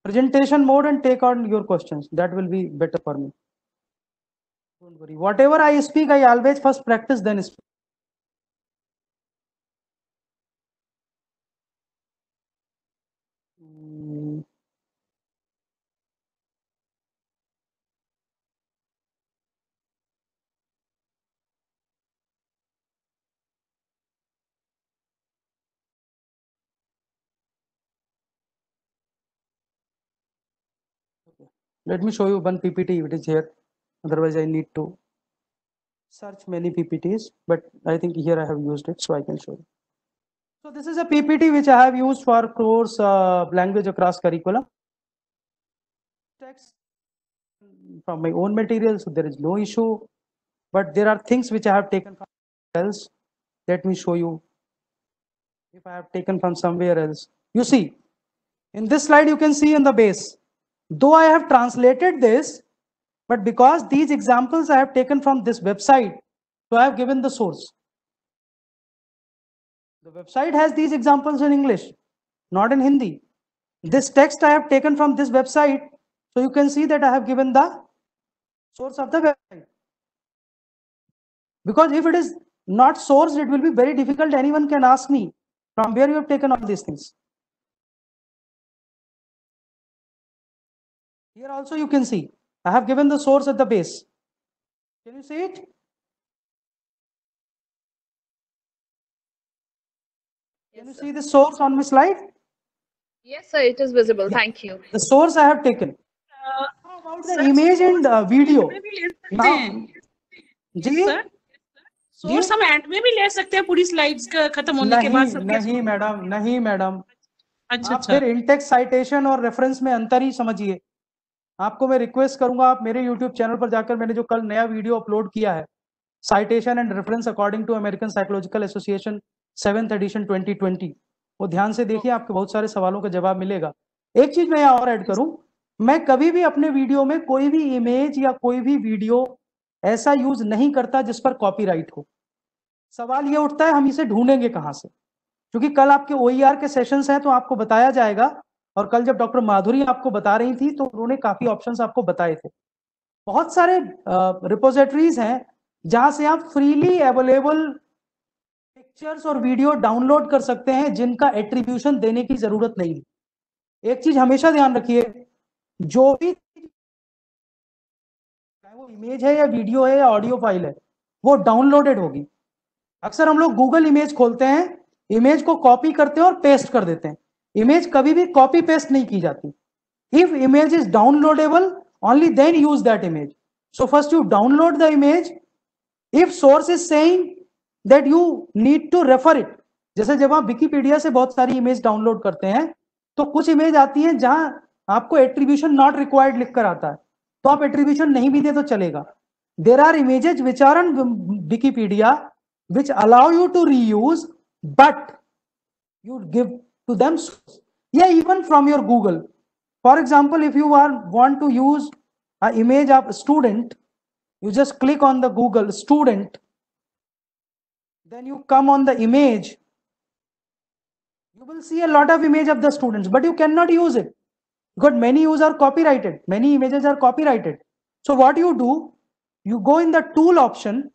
presentation mode and take on your questions. That will be better for me. Don't worry. Whatever I speak, I always first practice, then speak. Let me show you one PPT. It is here. Otherwise, I need to search many PPTs, but I think here I have used it, so I can show you. So this is a PPT which I have used for course language across curriculum. Text from my own material, so there is no issue. But there are things which I have taken from else. Let me show you. If I have taken from somewhere else, you see, in this slide you can see in the base. Though I have translated this, but because these examples I have taken from this website, so I have given the source. The website has these examples in English, not in Hindi. This text I have taken from this website, so you can see that I have given the source of the website. Because if it is not sourced, it will be very difficult. Anyone can ask me from where you have taken all these things. Here also you can see, I have given the source at the base. Can you see it? Can you see the source on my slide? Yes, sir, it is visible. Thank you. The source I have taken. How about the image and video? Now, जी source हम end में भी ले सकते हैं पूरी slides का खत्म होने के बाद सब नहीं मैडम, नहीं मैडम। अच्छा आप फिर इंटेक्स्ट साइटेशन और रेफरेंस में अंतर ही समझिए। आपको मैं रिक्वेस्ट करूंगा, आप मेरे यूट्यूब चैनल पर जाकर मैंने जो कल नया वीडियो अपलोड किया है, citation and reference according to American psychological association 7th edition 2020, वो ध्यान से देखिए, आपके बहुत सारे सवालों का जवाब मिलेगा। एक चीज मैं यहाँ और ऐड करूं, मैं कभी भी अपने वीडियो में कोई भी इमेज या कोई भी वीडियो ऐसा यूज नहीं करता जिस पर कॉपीराइट हो। सवाल ये उठता है हम इसे ढूंढेंगे कहां से, क्योंकि कल आपके OER के सेशंस हैं तो आपको बताया जाएगा, और कल जब डॉक्टर माधुरी आपको बता रही थी तो उन्होंने काफी ऑप्शंस आपको बताए थे। बहुत सारे रिपोजिटरीज हैं जहां से आप फ्रीली अवेलेबल पिक्चर्स और वीडियो डाउनलोड कर सकते हैं जिनका एट्रीब्यूशन देने की जरूरत नहीं है। एक चीज हमेशा ध्यान रखिए, जो भी चाहे वो इमेज है या वीडियो है या ऑडियो फाइल है, वो डाउनलोडेड होगी। अक्सर हम लोग गूगल इमेज खोलते हैं, इमेज को कॉपी करते हैं और पेस्ट कर देते हैं। इमेज कभी भी कॉपी पेस्ट नहीं की जाती। If image is downloadable, only then use that image. So first you download the image. If source is saying that you need to refer it, जैसे जब आप विकिपीडिया से बहुत सारी इमेज डाउनलोड करते हैं तो कुछ इमेज आती है जहां आपको एट्रीब्यूशन नॉट रिक्वायर्ड लिखकर आता है, तो आप एट्रीब्यूशन नहीं भी दे तो चलेगा। There are images which are on Wikipedia which allow you to reuse, but you give to them source. Yeah, even from your Google. For example, if you want to use an image of a student, you just click on the Google student, then you come on the image, you will see a lot of image of the students, but you cannot use it because many use are copyrighted. Many images are copyrighted. So what you do, you go in the tool option.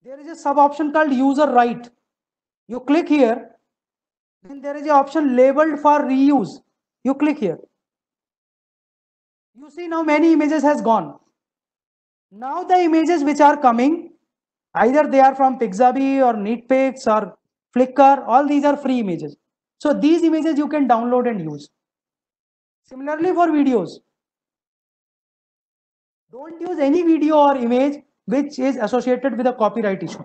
There is a sub option called user right. You click here. Then there is an option labeled for reuse. You click here. You see now many images has gone. Now the images which are coming, Either they are from Pixabay or Neatpix or Flickr, all these are free images. So these images you can download and use. Similarly for videos, don't use any video or image which is associated with a copyright issue.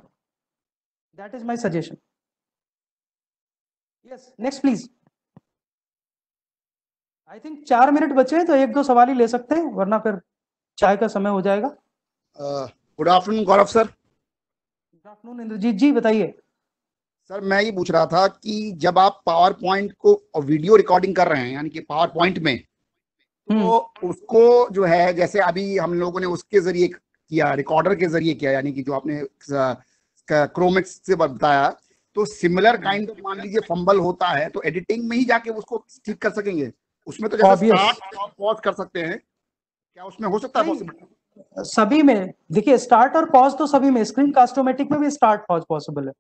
That is my suggestion. Yes, next please. I think 4 minute बचे हैं तो 1-2 सवाल ही ले सकते हैं, वरना फिर चाय का समय हो जाएगा. गुड आफ्टरनून गौरव सर. गुड आफ्टरनून इंद्रजीत जी, बताइए. सर मैं ये पूछ रहा था कि जब आप पावर पॉइंट को वीडियो रिकॉर्डिंग कर रहे हैं, यानी कि पावर पॉइंट में, तो उसको जो है जैसे अभी हम लोगों ने उसके जरिए किया, रिकॉर्डर के जरिए किया, यानी कि जो आपने क्रोमेक्स से बताया, तो सिमिलर काइंड ऑफ मान लीजिए फंबल होता है तो एडिटिंग में ही जाके उसको ठीक कर सकेंगे. उसमें तो जैसे स्टार्ट और पॉज कर सकते हैं, क्या उसमें हो सकता है पॉसिबल? सभी में देखिए, स्टार्ट और पॉज तो सभी में, स्क्रीन कास्टोमेटिक में भी स्टार्ट पॉज पॉसिबल है,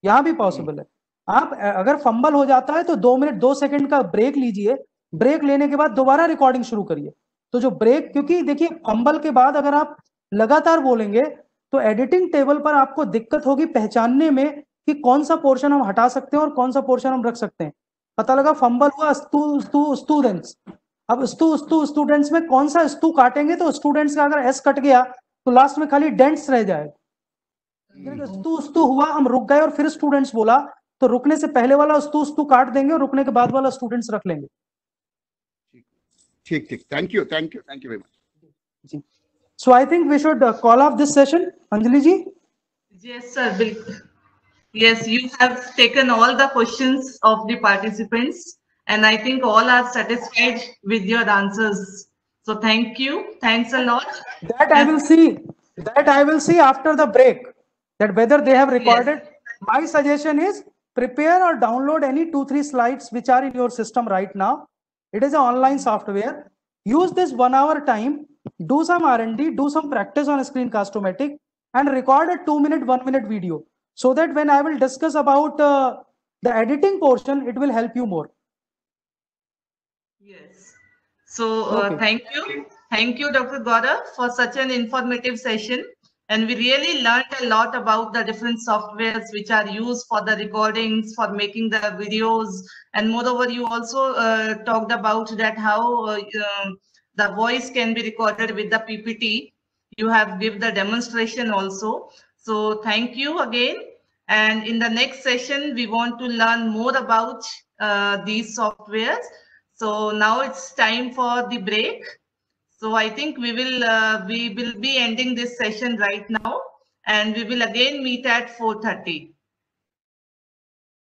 यहाँ भी पॉसिबल है. आप अगर फंबल हो जाता है तो 2 मिनट 2 सेकंड का ब्रेक लीजिए, ब्रेक लेने के बाद दोबारा रिकॉर्डिंग शुरू करिए. तो जो ब्रेक, क्योंकि देखिए फंबल के बाद अगर आप लगातार बोलेंगे तो एडिटिंग टेबल पर आपको दिक्कत होगी पहचानने में कि कौन सा पोर्शन हम हटा सकते हैं और कौन सा पोर्शन हम रख सकते हैं. पता लगा फंबल हुआ स्टूडेंट्स, अब स्टूडेंट्स में कौन सा स्तू काटेंगे, तो स्टूडेंट्स का अगर एस कट गया तो लास्ट में खाली डेंट्स रह जाए. स्तू हुआ, हम रुक गए और फिर स्टूडेंट्स बोला, तो रुकने से पहले वाला स्तू काट देंगे और रुकने के बाद वाला स्टूडेंट्स रख लेंगे. ठीक ठीक, thank you very much. So I think we should call off this session. Anjali ji? Yes, sir. Yes, you have taken all the questions of the participants, and I think all are satisfied with your answers. So thank you. Thanks a lot. That I will see after the break, that whether they have recorded. Yes. My suggestion is prepare or download any 2-3 slides which are in your system right now. It is an online software. Use this 1 hour time. Do some R&D, do some practice on Screencast-O-Matic, and record a 2-minute, 1-minute video, so that when I will discuss about the editing portion, it will help you more. Yes. So thank you, Dr. Gaurav, for such an informative session. And we really learned a lot about the different softwares which are used for the recordings, for making the videos. And moreover, you also talked about that how the voice can be recorded with the PPT. You have given the demonstration also. So thank you again. And in the next session, we want to learn more about these softwares. So now it's time for the break. So I think we will be ending this session right now, and we will again meet at 4:30.